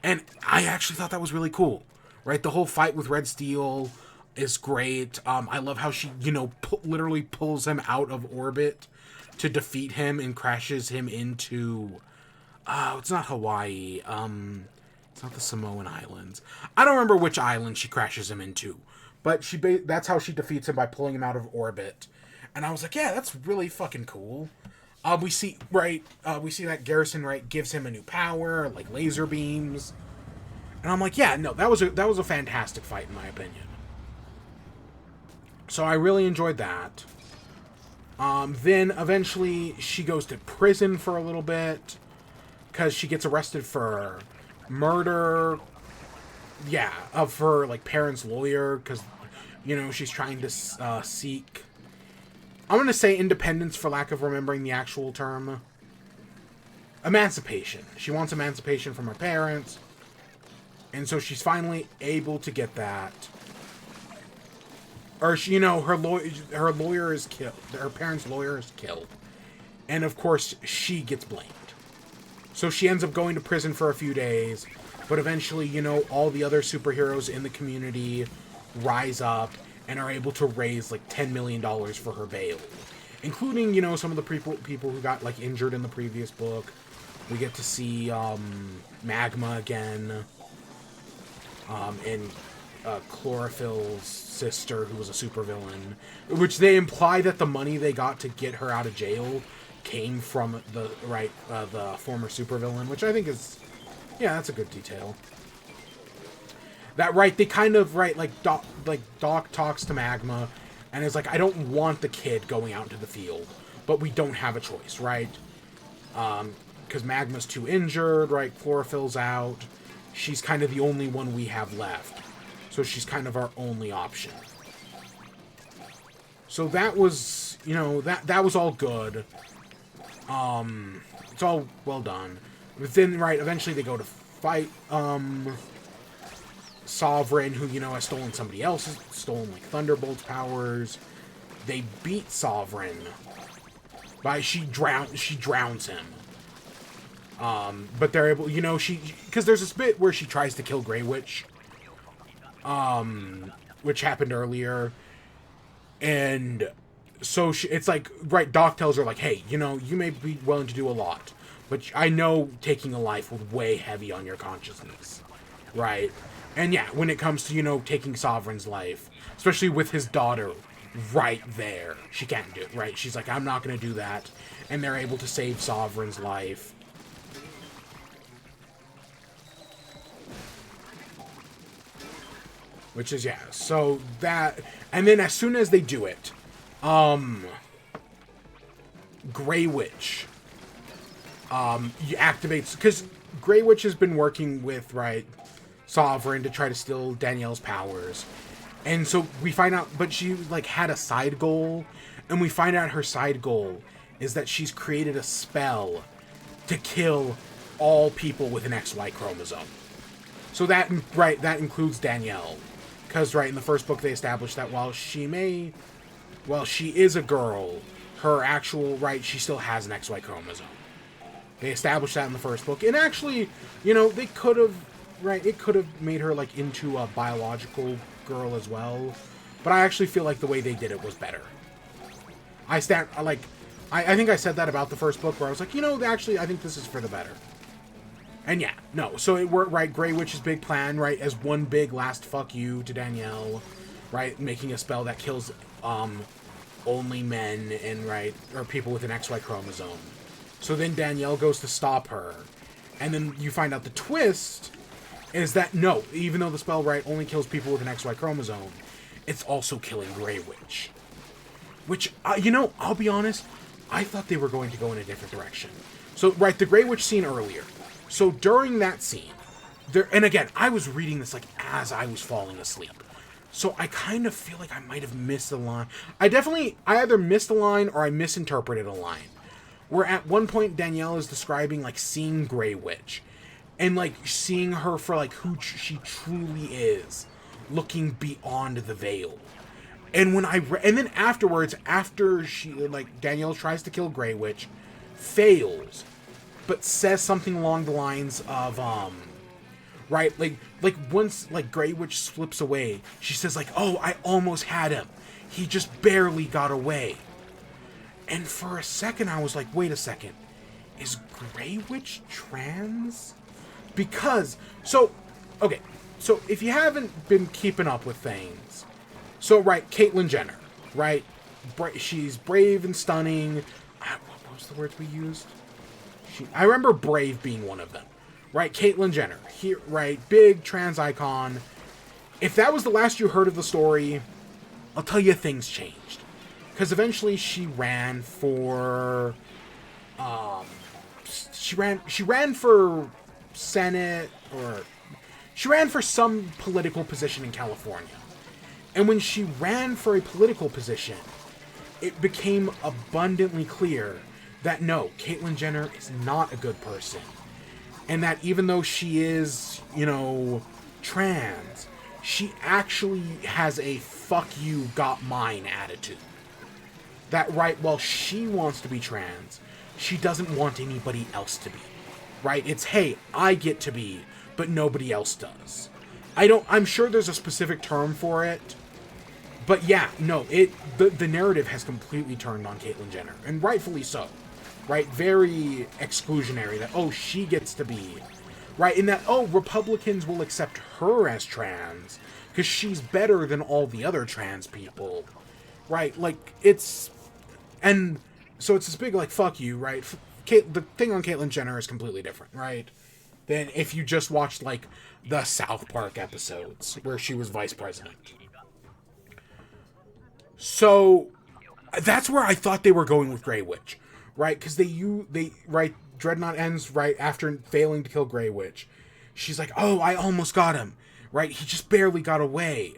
And I actually thought that was really cool, right? The whole fight with Red Steel is great. I love how she, you know, literally pulls him out of orbit to defeat him and crashes him into... it's not Hawaii. It's not the Samoan Islands. I don't remember which island she crashes him into. But that's how she defeats him, by pulling him out of orbit. And I was like, yeah, that's really fucking cool. We see that Garrison, right, gives him a new power, like laser beams. And I'm like, yeah, no, that was a fantastic fight, in my opinion. So I really enjoyed that. Then eventually she goes to prison for a little bit, because she gets arrested for murder, of her, like, parents' lawyer, because, you know, she's trying to seek... I'm going to say independence for lack of remembering the actual term. Emancipation. She wants emancipation from her parents. And so she's finally able to get that. Or, you know, her lawyer is killed. Her parents' lawyer is killed. And, of course, she gets blamed. So she ends up going to prison for a few days. But eventually, you know, all the other superheroes in the community rise up and are able to raise, like, $10 million for her bail. Including, you know, some of the people who got, like, injured in the previous book. We get to see Magma again. And Chlorophyll's sister, who was a supervillain. Which they imply that the money they got to get her out of jail came from the former supervillain. Which I think is... Yeah, that's a good detail. That, right, they kind of, right, Doc talks to Magma, and is like, I don't want the kid going out into the field, but we don't have a choice, right? Because Magma's too injured, right, Chlorophyll's out, she's kind of the only one we have left, so she's kind of our only option. So that was, you know, that was all good. It's all well done. But then, right, eventually they go to fight, Sovereign, who, you know, has stolen somebody else's, like, Thunderbolt's powers. They beat Sovereign she drowns him. But they're able, you know, because there's this bit where she tries to kill Grey Witch, which happened earlier, and so it's like, right, Doc tells her, like, hey, you know, you may be willing to do a lot, but I know taking a life would weigh heavy on your consciousness, right? And yeah, when it comes to, you know, taking Sovereign's life, especially with his daughter right there, she can't do it, right? She's like, I'm not going to do that. And they're able to save Sovereign's life. Which is, yeah, so that... And then as soon as they do it, Grey Witch activates... Because Grey Witch has been working with, right... Sovereign to try to steal Danielle's powers. And so we find out, but she, like, had a side goal, and we find out her side goal is that she's created a spell to kill all people with an XY chromosome. So that includes Danielle. Because, in the first book they established that while she is a girl, her actual, she still has an XY chromosome. They established that in the first book. And actually, they could have, it could have made her, into a biological girl as well. But I actually feel like the way they did it was better. I think I said that about the first book, where I was like, actually, I think this is for the better. And yeah, no, so it worked, Grey Witch's big plan, as one big last fuck you to Danielle, making a spell that kills, only men and, or people with an XY chromosome. So then Danielle goes to stop her, and then you find out the twist is that, no, even though the spell, only kills people with an XY chromosome, it's also killing Grey Witch. Which, I'll be honest, I thought they were going to go in a different direction. So, the Grey Witch scene earlier. So during that scene, and again, I was reading this as I was falling asleep. So I kind of feel like I might have missed a line. I either missed a line or I misinterpreted a line. Where at one point Danielle is describing seeing Grey Witch. And seeing her for who she truly is. Looking beyond the veil. And when and then afterwards, after she, Danielle tries to kill Grey Witch, fails. But says something along the lines of, once, Grey Witch slips away, she says, oh, I almost had him. He just barely got away. And for a second, I was like, wait a second. Is Grey Witch trans? Because, okay, so if you haven't been keeping up with things, Caitlyn Jenner, she's brave and stunning. What was the words we used? I remember brave being one of them. Caitlyn Jenner. Here, big trans icon. If that was the last you heard of the story, I'll tell you things changed. Because eventually she ran for... She ran for Senate, or... She ran for some political position in California. And when she ran for a political position, it became abundantly clear that no, Caitlyn Jenner is not a good person. And that even though she is, trans, she actually has a fuck you got mine attitude. That while she wants to be trans, she doesn't want anybody else to be. It's, hey, I get to be, but nobody else does. I'm sure there's a specific term for it. But yeah, no, the narrative has completely turned on Caitlyn Jenner. And rightfully so. Very exclusionary that, oh, she gets to be, in that, oh, Republicans will accept her as trans, because she's better than all the other trans people, it's, and, so it's this big, fuck you, the thing on Caitlyn Jenner is completely different, than if you just watched, the South Park episodes, where she was vice president. So, that's where I thought they were going with Grey Witch. Because Dreadnought ends after failing to kill Grey Witch. She's like, oh, I almost got him. He just barely got away.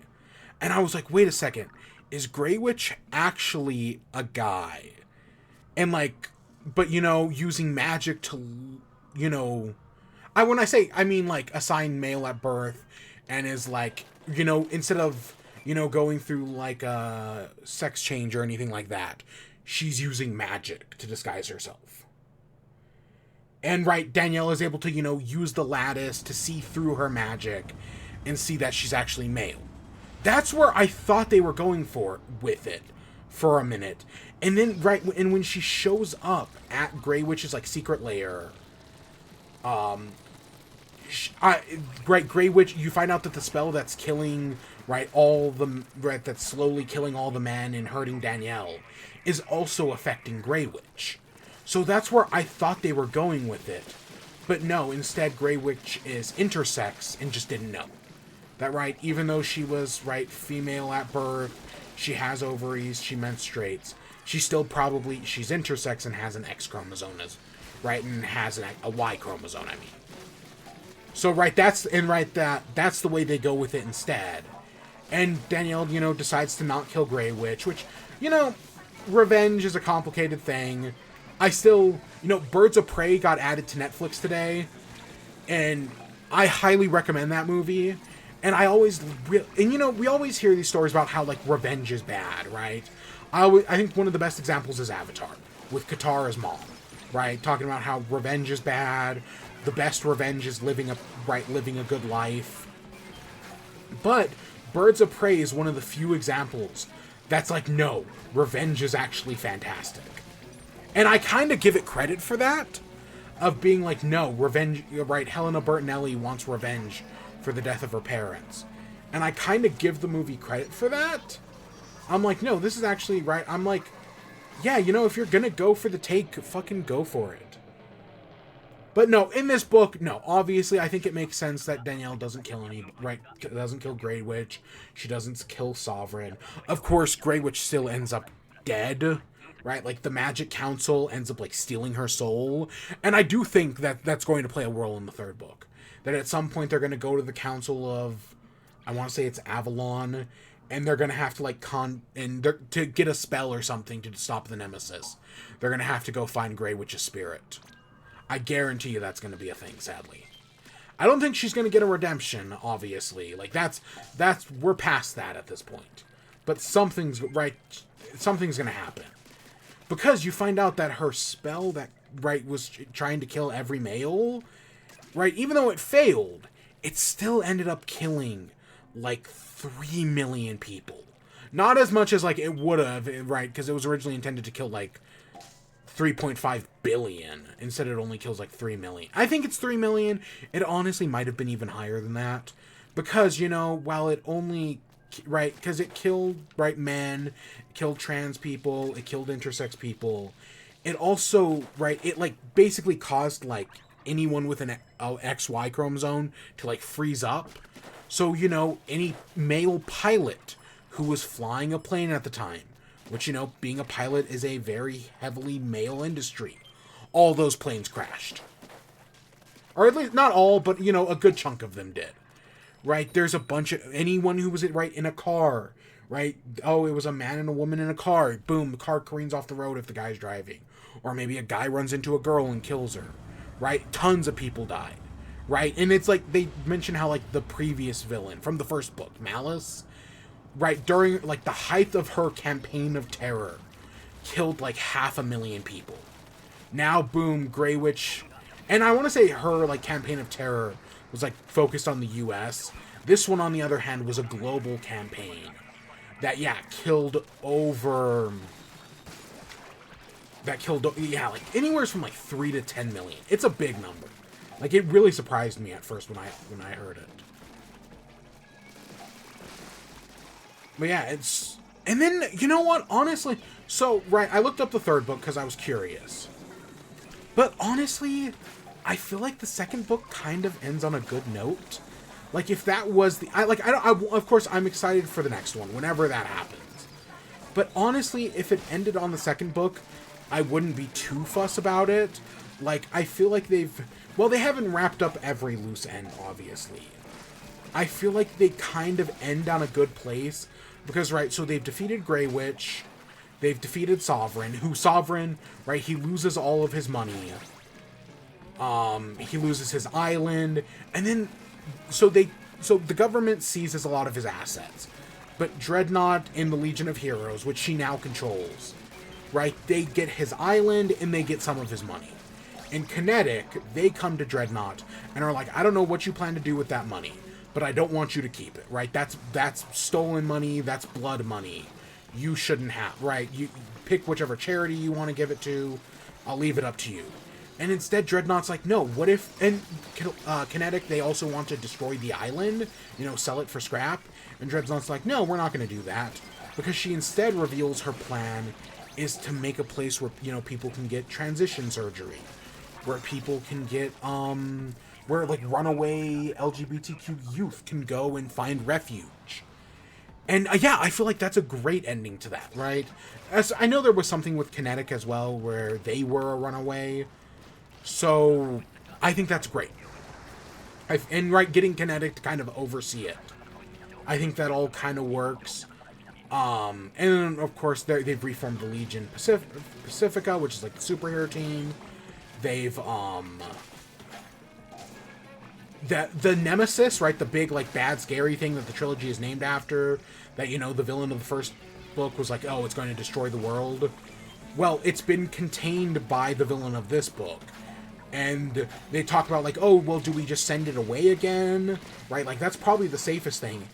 And I was like, wait a second. Is Grey Witch actually a guy? And but using magic to, when I say, I mean assigned male at birth and is instead of, going through a sex change or anything like that, she's using magic to disguise herself. And, Danielle is able to, use the lattice to see through her magic and see that she's actually male. That's where I thought they were going with it for a minute. And then, and when she shows up at Grey Witch's, secret lair, Grey Witch, you find out that the spell that's killing, that's slowly killing all the men and hurting Danielle is also affecting Grey Witch. So that's where I thought they were going with it. But no, instead Grey Witch is intersex and just didn't know. That even though she was, female at birth, she has ovaries, she menstruates, she's intersex and has an X chromosome, and has a Y chromosome, I mean. So, that's the way they go with it instead. And Danielle, decides to not kill Grey Witch, which, revenge is a complicated thing. I still, Birds of Prey got added to Netflix today, and I highly recommend that movie. And I always, we always hear these stories about how, like, revenge is bad, right? I think one of the best examples is Avatar, with Katara's mom, right? Talking about how revenge is bad, the best revenge is living a good life. But Birds of Prey is one of the few examples that's like, no, revenge is actually fantastic. And I kind of give it credit for that, of being like, no, revenge, right, Helena Bertinelli wants revenge for the death of her parents. And I kind of give the movie credit for that. I'm like, no, this is actually right. I'm like, yeah, if you're gonna go for the take, fucking go for it. But no, in this book, no, obviously I think it makes sense that Danielle doesn't kill doesn't kill Grey Witch. She doesn't kill Sovereign. Of course, Grey Witch still ends up dead, right? Like, the Magic Council ends up, like, stealing her soul. And I do think that that's going to play a role in the third book. That at some point they're going to go to the Council of, I want to say it's Avalon, and they're going to have to, like, to get a spell or something to stop the Nemesis. They're going to have to go find Grey Witch's spirit. I guarantee you that's going to be a thing, sadly. I don't think she's going to get a redemption, obviously. Like, we're past that at this point. But something's going to happen. Because you find out that her spell that, was trying to kill every male, even though it failed, it still ended up killing, like, 3 million people. Not as much as, like, it would have, because it was originally intended to kill, like, 3.5 billion. Instead, it only kills, like, 3 million. I think it's 3 million. It honestly might have been even higher than that. Because, while it only, because it killed, men, it killed trans people, it killed intersex people. It also, it, like, basically caused, like, anyone with an XY chromosome to, like, freeze up. So, any male pilot who was flying a plane at the time, which, being a pilot is a very heavily male industry, all those planes crashed. Or at least, not all, but, a good chunk of them did. There's a bunch of, anyone who was, in a car, oh, it was a man and a woman in a car, boom, the car careens off the road if the guy's driving. Or maybe a guy runs into a girl and kills her, Tons of people died, And it's like, they mention how, like, the previous villain from the first book, Malice, during, like, the height of her campaign of terror, killed, like, 500,000 people. Now, boom, Grey Witch, and I want to say her, like, campaign of terror was, like, focused on the US. This one, on the other hand, was a global campaign that, killed like, anywhere from, like, 3 to 10 million. It's a big number. Like, it really surprised me at first when I heard it. But yeah, it's... And then, you know what? Honestly... So, I looked up the third book because I was curious. But honestly, I feel like the second book kind of ends on a good note. Like, if that was the... of course, I'm excited for the next one, whenever that happens. But honestly, if it ended on the second book, I wouldn't be too fuss about it. Like, I feel like they've... Well, they haven't wrapped up every loose end, obviously. I feel like they kind of end on a good place. Because, so they've defeated Grey Witch. They've defeated Sovereign. He loses all of his money. He loses his island. And then, so the government seizes a lot of his assets. But Dreadnought and the Legion of Heroes, which she now controls, they get his island and they get some of his money. In Kinetic, they come to Dreadnought and are like, I don't know what you plan to do with that money, but I don't want you to keep it, That's stolen money, that's blood money. You shouldn't have, You pick whichever charity you want to give it to. I'll leave it up to you. And instead, Dreadnought's like, no, what if... And Kinetic, they also want to destroy the island, sell it for scrap. And Dreadnought's like, no, we're not going to do that. Because she instead reveals her plan is to make a place where, people can get transition surgery. Where people can get, where, like, runaway LGBTQ youth can go and find refuge. And, I feel like that's a great ending to that, As I know there was something with Kinetic as well, where they were a runaway. So, I think that's great. Getting Kinetic to kind of oversee it. I think that all kind of works. And of course, they've reformed the Legion Pacifica, which is like the superhero team. They've, the Nemesis, right? The big, like, bad, scary thing that the trilogy is named after. That, you know, the villain of the first book was like, oh, it's going to destroy the world. Well, it's been contained by the villain of this book. And they talk about, like, oh, well, do we just send it away again? Right? Like, that's probably the safest thing.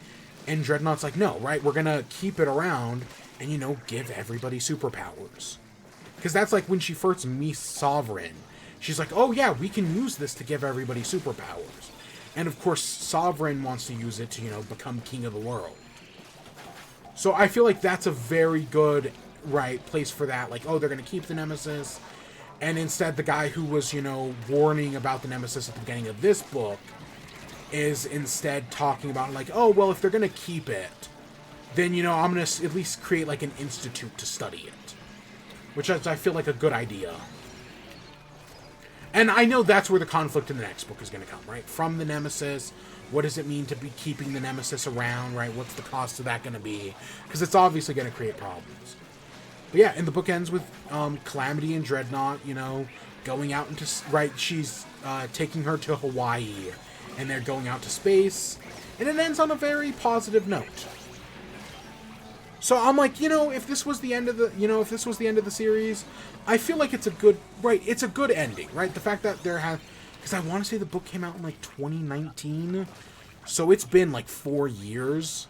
And Dreadnought's like, no, right? We're going to keep it around and, you know, give everybody superpowers. Because that's like when she first meets Sovereign. She's like, oh, yeah, we can use this to give everybody superpowers. And, of course, Sovereign wants to use it to, you know, become king of the world. So I feel like that's a very good, right, place for that. Like, oh, they're going to keep the Nemesis. And instead, the guy who was, you know, warning about the Nemesis at the beginning of this book is instead talking about, like, oh, well, if they're going to keep it, then, you know, I'm going to at least create, like, an institute to study it. Which I feel like a good idea. And I know that's where the conflict in the next book is going to come, right? From the Nemesis, what does it mean to be keeping the Nemesis around, right? What's the cost of that going to be? Because it's obviously going to create problems. But yeah, and the book ends with Calamity and Dreadnought, you know, going out into... Right, she's taking her to Hawaii, and they're going out to space. And it ends on a very positive note. So I'm like, you know, if this was the end of the... You know, if this was the end of the series, I feel like it's a good... Right, it's a good ending, right? The fact that there have... Because I want to say the book came out in, like, 2019. So it's been, like, 4 years.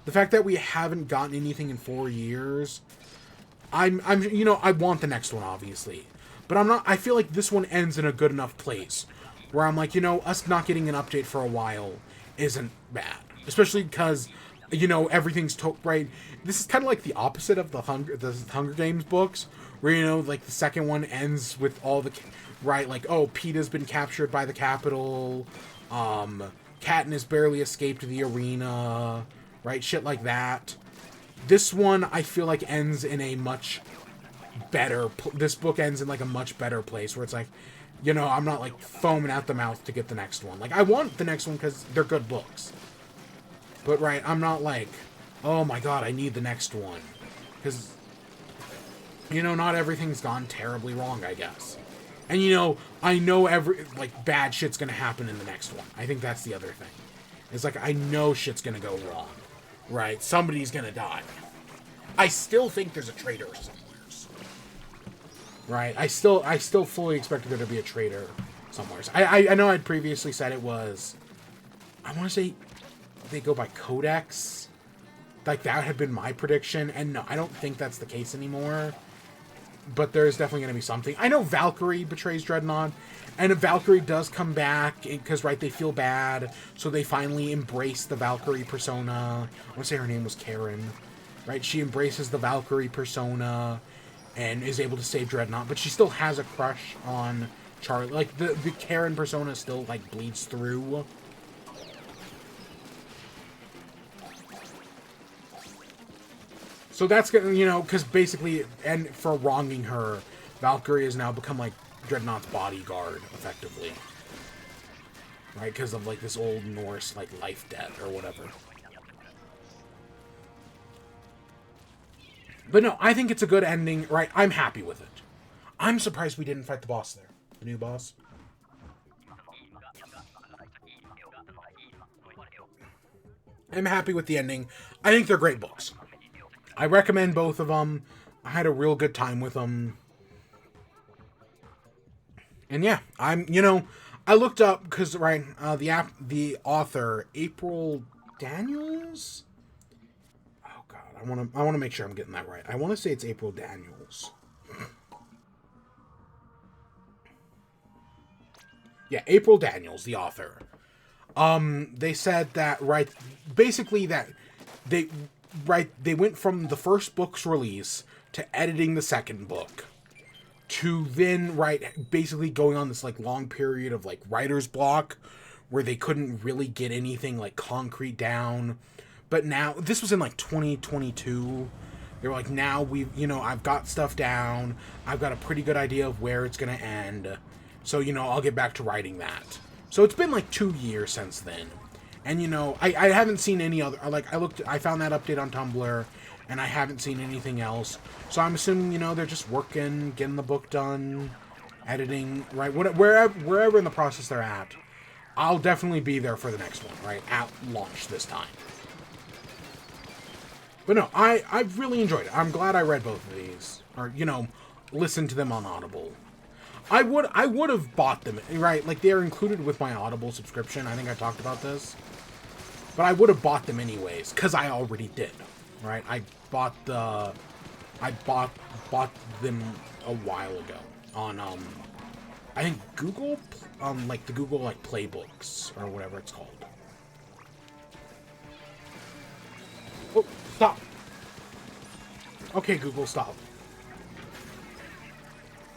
The fact that we haven't gotten anything in 4 years... I'm, you know, I want the next one, obviously. But I'm not... I feel like this one ends in a good enough place. Where I'm like, you know, us not getting an update for a while isn't bad. Especially because, you know, everything's... right? This is kind of like the opposite of the Hunger Games books. Where, you know, like, the second one ends with all the... Right, like, oh, Peeta's been captured by the Capitol. Katniss barely escaped the arena. Right, shit like that. This one, I feel like, ends in a much better... This book ends in, like, a much better place. Where it's like, you know, I'm not, like, foaming at the mouth to get the next one. Like, I want the next one because they're good books. But, right, I'm not like, oh my god, I need the next one. Because, you know, not everything's gone terribly wrong, I guess. And, you know, I know bad shit's gonna happen in the next one. I think that's the other thing. It's like, I know shit's gonna go wrong. Right? Somebody's gonna die. I still think there's a traitor somewhere. Right? I still fully expect there to be a traitor somewhere. I know I'd previously said it was... I want to say they go by Codex. Like, that had been my prediction. And no, I don't think that's the case anymore. But there's definitely going to be something. I know Valkyrie betrays Dreadnought, and if Valkyrie does come back, because, right, they feel bad, so they finally embrace the Valkyrie persona. I want to say her name was Karen, right? She embraces the Valkyrie persona and is able to save Dreadnought, but she still has a crush on Charlie. Like, the Karen persona still, like, bleeds through. So that's gonna, you know, because basically, and for wronging her, Valkyrie has now become, like, Dreadnought's bodyguard, effectively. Right? Because of, like, this old Norse, like, life debt or whatever. But no, I think it's a good ending, right? I'm happy with it. I'm surprised we didn't fight the boss there. The new boss. I'm happy with the ending. I think they're great books. I recommend both of them. I had a real good time with them. And yeah, you know, I looked up, because, right, the author, April Daniels? Oh, God, I want to make sure I'm getting that right. I want to say it's April Daniels. Yeah, April Daniels, the author. They said that, right, basically that they went from the first book's release to editing the second book to then, right, basically going on this, like, long period of, like, writer's block where they couldn't really get anything, like, concrete down. But now, this was in, like, 2022. They were like, now you know, I've got stuff down. I've got a pretty good idea of where it's going to end. So, you know, I'll get back to writing that. So it's been, like, 2 years since then. And, you know, I haven't seen any other... Like, I found that update on Tumblr, and I haven't seen anything else. So I'm assuming, you know, they're just working, getting the book done, editing, right? Wherever in the process they're at, I'll definitely be there for the next one, right? At launch this time. But no, I've really enjoyed it. I'm glad I read both of these. Or, you know, listened to them on Audible. I would have bought them, right? Like, they're included with my Audible subscription. I think I talked about this. But I would have bought them anyways, because I already did, right? I bought them a while ago on, I think Google, like, the Google, like, Playbooks, or whatever it's called. Oh, stop. Okay, Google, stop.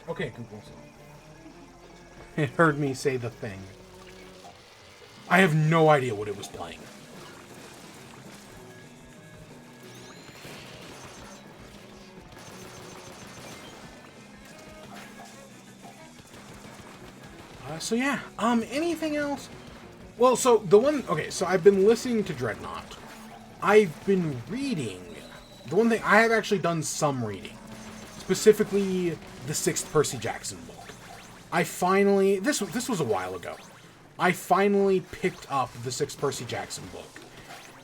Okay, Google, stop. It heard me say the thing. I have no idea what it was playing. So yeah, anything else? Well, so the one, okay, so I've been listening to Dreadnought. I've been reading. The one thing, I have actually done some reading. Specifically, the 6th Percy Jackson book. I finally, this was a while ago. I finally picked up the 6th Percy Jackson book.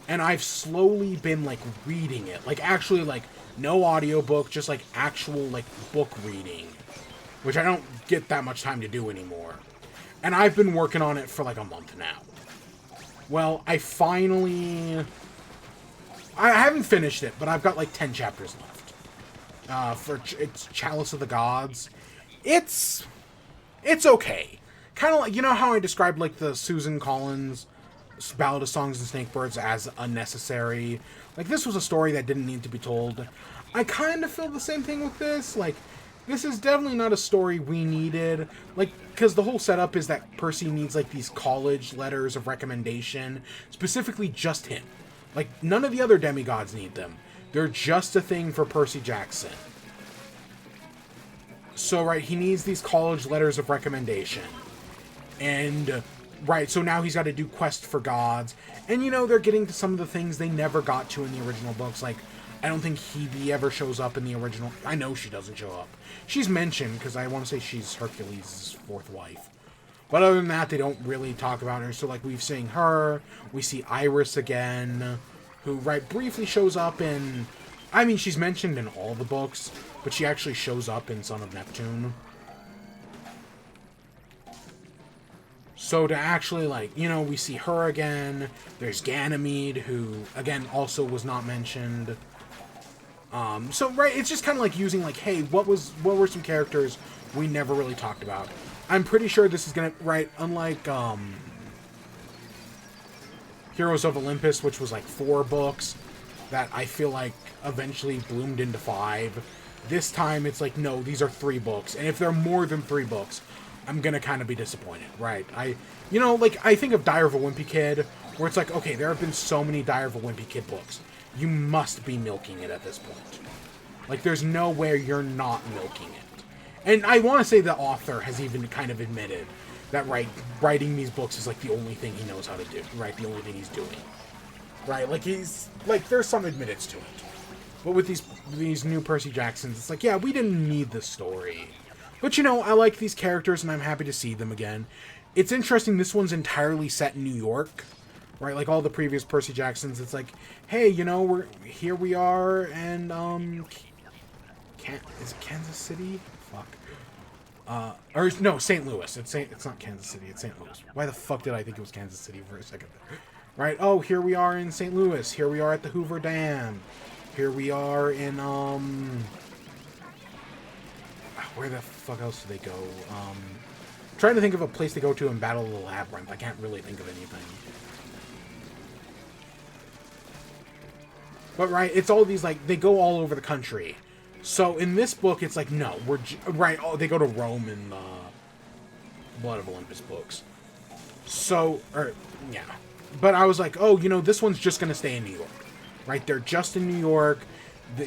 And I've slowly been, like, reading it. Like, actually, like, no audiobook, just, like, actual, like, book reading. Which I don't get that much time to do anymore. And I've been working on it for, like, a month now. Well, I haven't finished it, but I've got, like, 10 chapters left. It's Chalice of the Gods. It's okay. Kind of like, you know how I described, like, the Susan Collins Ballad of Songs and Snakebirds as unnecessary? Like, this was a story that didn't need to be told. I kind of feel the same thing with this. Like, this is definitely not a story we needed. Like, because the whole setup is that Percy needs, like, these college letters of recommendation. Specifically just him. Like, none of the other demigods need them. They're just a thing for Percy Jackson. So, right, he needs these college letters of recommendation. And, right, so now he's got to do Quest for Gods. And, you know, they're getting to some of the things they never got to in the original books. Like, I don't think Hebe ever shows up in the original. I know she doesn't show up. She's mentioned, because I want to say she's Hercules' 4th wife. But other than that, they don't really talk about her. So, like, we've seen her. We see Iris again, who, right, briefly shows up in... I mean, she's mentioned in all the books, but she actually shows up in Son of Neptune. So to actually, like, you know, we see her again. There's Ganymede, who, again, also was not mentioned. So, right, it's just kind of like using, like, hey, what were some characters we never really talked about? I'm pretty sure this is gonna, right, unlike, Heroes of Olympus, which was, like, 4 books, that I feel like eventually bloomed into 5. This time, it's like, no, these are 3 books, and if they're more than 3 books, I'm gonna kind of be disappointed, right? You know, like, I think of Diary of a Wimpy Kid, where it's like, okay, there have been so many Diary of a Wimpy Kid books. You must be milking it at this point. Like, there's nowhere you're not milking it. And I want to say the author has even kind of admitted that, right, writing these books is, like, the only thing he knows how to do, right? The only thing he's doing. Right? Like, there's some admittance to it. But with these new Percy Jacksons, it's like, yeah, we didn't need this story. But, you know, I like these characters, and I'm happy to see them again. It's interesting, this one's entirely set in New York. Right, like all the previous Percy Jacksons, it's like, hey, you know, here we are, and, is it Kansas City? Fuck. Or, no, St. Louis. It's not Kansas City, it's St. Louis. Why the fuck did I think it was Kansas City for a second there? Right, oh, here we are in St. Louis. Here we are at the Hoover Dam. Here we are in, where the fuck else do they go? Trying to think of a place to go to in Battle of the Labyrinth. I can't really think of anything. But, right, it's all these, like, they go all over the country. So, in this book, it's like, no, right, oh, they go to Rome in the Blood of Olympus books. So, yeah. But I was like, oh, you know, this one's just going to stay in New York. Right, they're just in New York.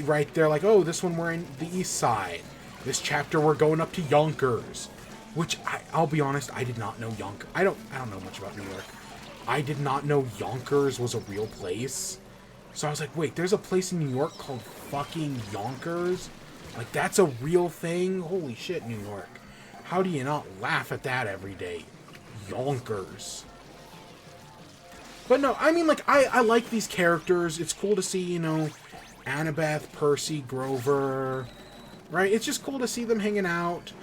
Right, they're like, oh, this one we're in the East Side. This chapter we're going up to Yonkers. Which, I'll be honest, I did not know Yonkers. I don't know much about New York. I did not know Yonkers was a real place. So I was like, wait, there's a place in New York called fucking Yonkers? Like, that's a real thing? Holy shit, New York. How do you not laugh at that every day? Yonkers. But no, I mean, like, I like these characters. It's cool to see, you know, Annabeth, Percy, Grover, right? It's just cool to see them hanging out.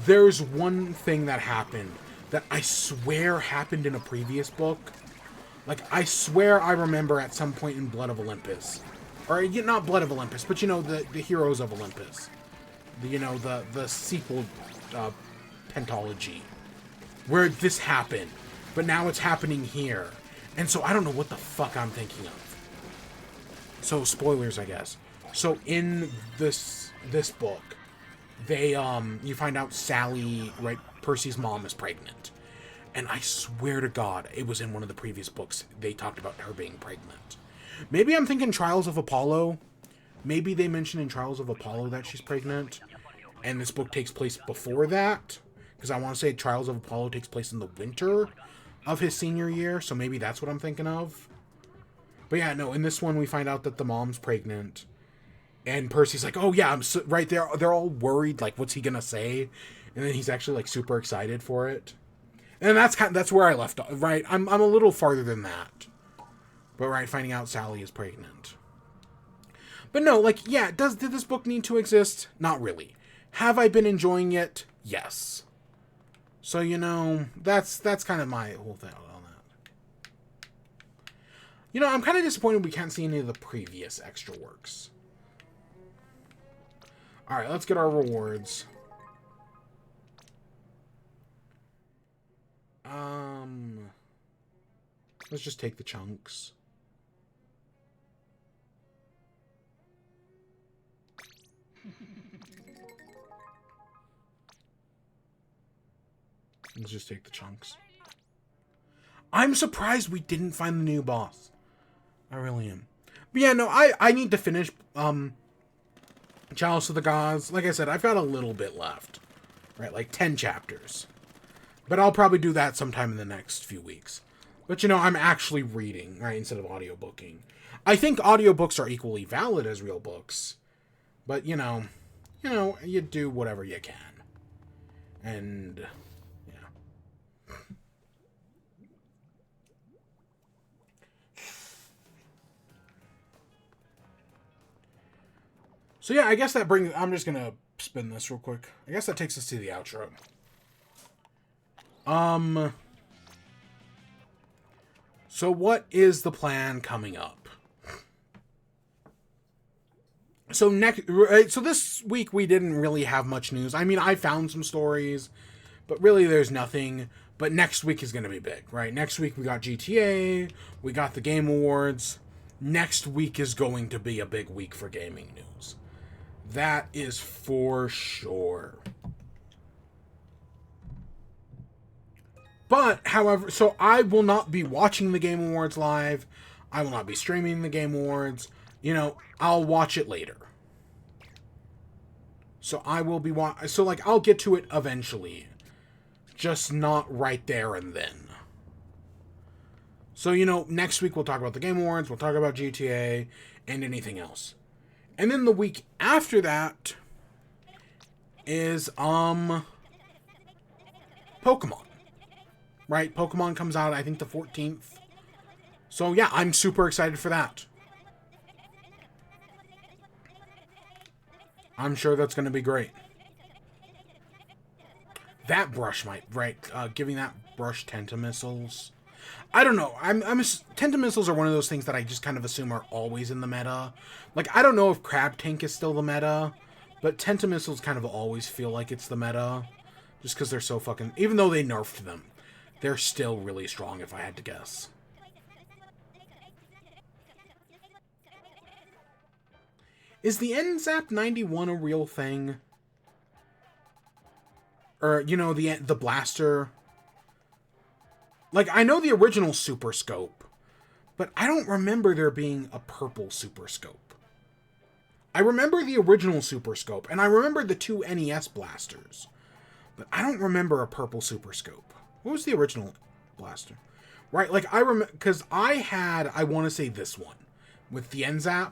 There's one thing that happened that I swear happened in a previous book. Like, I swear I remember at some point in Blood of Olympus. Or, not Blood of Olympus, but, you know, the Heroes of Olympus. You know, the sequel pentology. Where this happened. But now it's happening here. And so I don't know what the fuck I'm thinking of. So, spoilers, I guess. So, in this book, they, you find out Sally, right, Percy's mom is pregnant. And I swear to God, it was in one of the previous books, they talked about her being pregnant. Maybe I'm thinking Trials of Apollo. Maybe they mention in Trials of Apollo that she's pregnant. And this book takes place before that. Because I want to say Trials of Apollo takes place in the winter of his senior year. So maybe that's what I'm thinking of. But yeah, no, in this one we find out that the mom's pregnant. And Percy's like, oh yeah, I'm so, right there. They're all worried, like, what's he going to say? And then he's actually, like, super excited for it. And that's where I left off, right? I'm a little farther than that. But right, finding out Sally is pregnant. But no, like, yeah, did this book need to exist? Not really. Have I been enjoying it? Yes. So, you know, that's kind of my whole thing on that. You know, I'm kind of disappointed we can't see any of the previous extra works. Alright, let's get our rewards. Let's just take the chunks. Let's just take the chunks. I'm surprised we didn't find the new boss. I really am. But yeah, no, I need to finish Chalice of the Gods. Like I said, I've got a little bit left. Right, like 10 chapters. But I'll probably do that sometime in the next few weeks. But, you know, I'm actually reading, right, instead of audiobooking. I think audiobooks are equally valid as real books. But, you do whatever you can. And, yeah. So, yeah, I guess that brings... I'm just going to spin this real quick. I guess that takes us to the outro. So what is the plan coming up? So this week we didn't really have much news. I mean, I found some stories, but really there's nothing. But next week is going to be big, right? Next week we got GTA, we got the Game Awards. Next week is going to be a big week for gaming news. That is for sure. But, however, so I will not be watching the Game Awards live. I will not be streaming the Game Awards. You know, I'll watch it later. So I will be I'll get to it eventually. Just not right there and then. So, you know, next week we'll talk about the Game Awards, we'll talk about GTA, and anything else. And then the week after that is, Pokemon. Right? Pokemon comes out, I think, the 14th. So, yeah, I'm super excited for that. I'm sure that's going to be great. That brush might, right, giving that brush Tentamissiles. I don't know. Tentamissiles are one of those things that I just kind of assume are always in the meta. Like, I don't know if Crab Tank is still the meta, but Tentamissiles kind of always feel like it's the meta. Just because they're so fucking... Even though they nerfed them, they're still really strong, if I had to guess. Is the NZAP 91 a real thing? Or, you know, the blaster... Like, I know the original Super Scope, but I don't remember there being a purple Super Scope. I remember the original Super Scope, and I remember the two NES blasters, but I don't remember a purple Super Scope. What was the original blaster? Right, like, I remember, because I want to say this one, with the NZAP.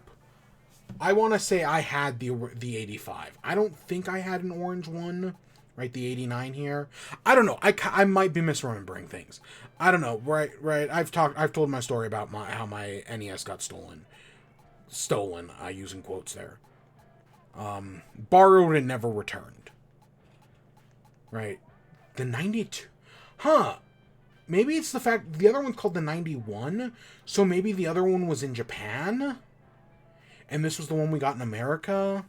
I want to say I had the 85. I don't think I had an orange one, right? The 89 here. I don't know. I might be misremembering things. I don't know. Right. I've told my story about how my NES got stolen. Stolen. Using quotes there. Borrowed and never returned. Right. The 92. Huh. Maybe it's the fact the other one's called the 91. So maybe the other one was in Japan. And this was the one we got in America.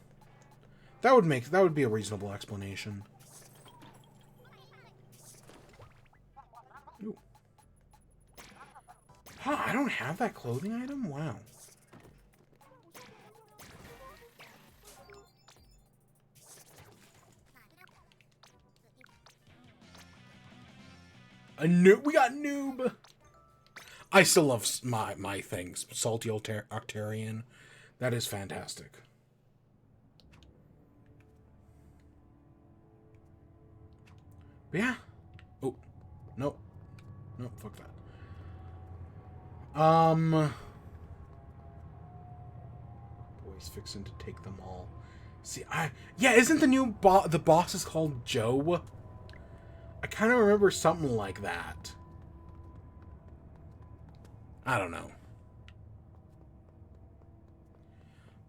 That would be a reasonable explanation. Ooh. Huh, I don't have that clothing item? Wow. We got noob. I still love my things. Salty Octarian. That is fantastic. But yeah. Oh. No. No, fuck that. Boy's fixing to take them all. See, yeah, isn't the new the boss is called Joe? I kind of remember something like that. I don't know.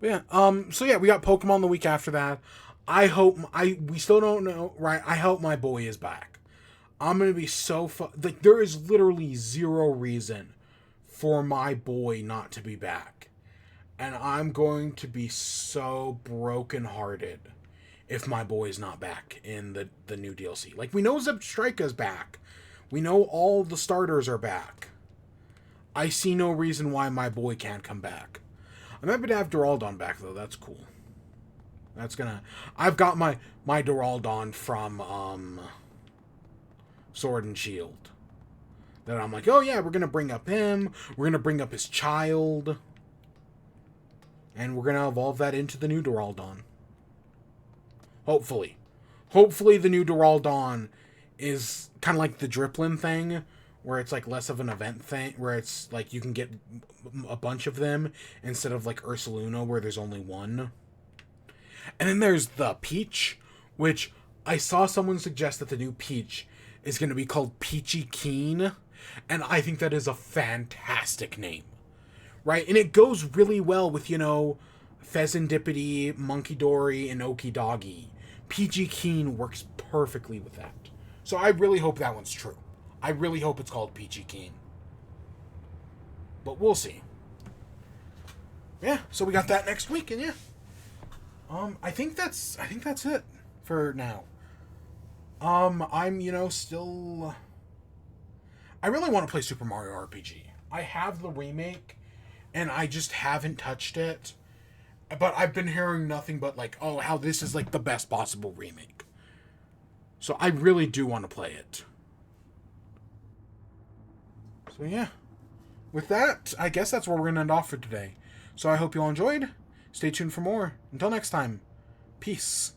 But yeah, so yeah, we got Pokemon the week after that. We still don't know, right? I hope my boy is back. I'm gonna be so like, there is literally zero reason for my boy not to be back. And I'm going to be so brokenhearted if my boy is not back in the new DLC. Like, we know Zebstrika's back. We know all the starters are back. I see no reason why my boy can't come back. I'm happy to have Duraldon back, though. That's cool. I've got my Duraldon from Sword and Shield. That I'm like, oh yeah, we're gonna bring up him. We're gonna bring up his child. And we're gonna evolve that into the new Duraldon. Hopefully. Hopefully the new Duraldon is kind of like the Driplin thing, where it's like less of an event thing, where it's like you can get a bunch of them instead of like Ursaluna, where there's only one. And then there's the Peach, which I saw someone suggest that the new Peach is going to be called Peachy Keen, and I think that is a fantastic name, right? And it goes really well with, you know, Pheasantipity, Monkey Dory, and Okie Doggy. Peachy Keen works perfectly with that. So I really hope that one's true. I really hope it's called Peachy Keen. But we'll see. Yeah, so we got that next week, and yeah. I think that's it for now. I'm, you know, still... I really want to play Super Mario RPG. I have the remake, and I just haven't touched it. But I've been hearing nothing but, like, oh, how this is, like, the best possible remake. So I really do want to play it. So, yeah. With that, I guess that's where we're going to end off for today. So I hope you all enjoyed. Stay tuned for more. Until next time, peace.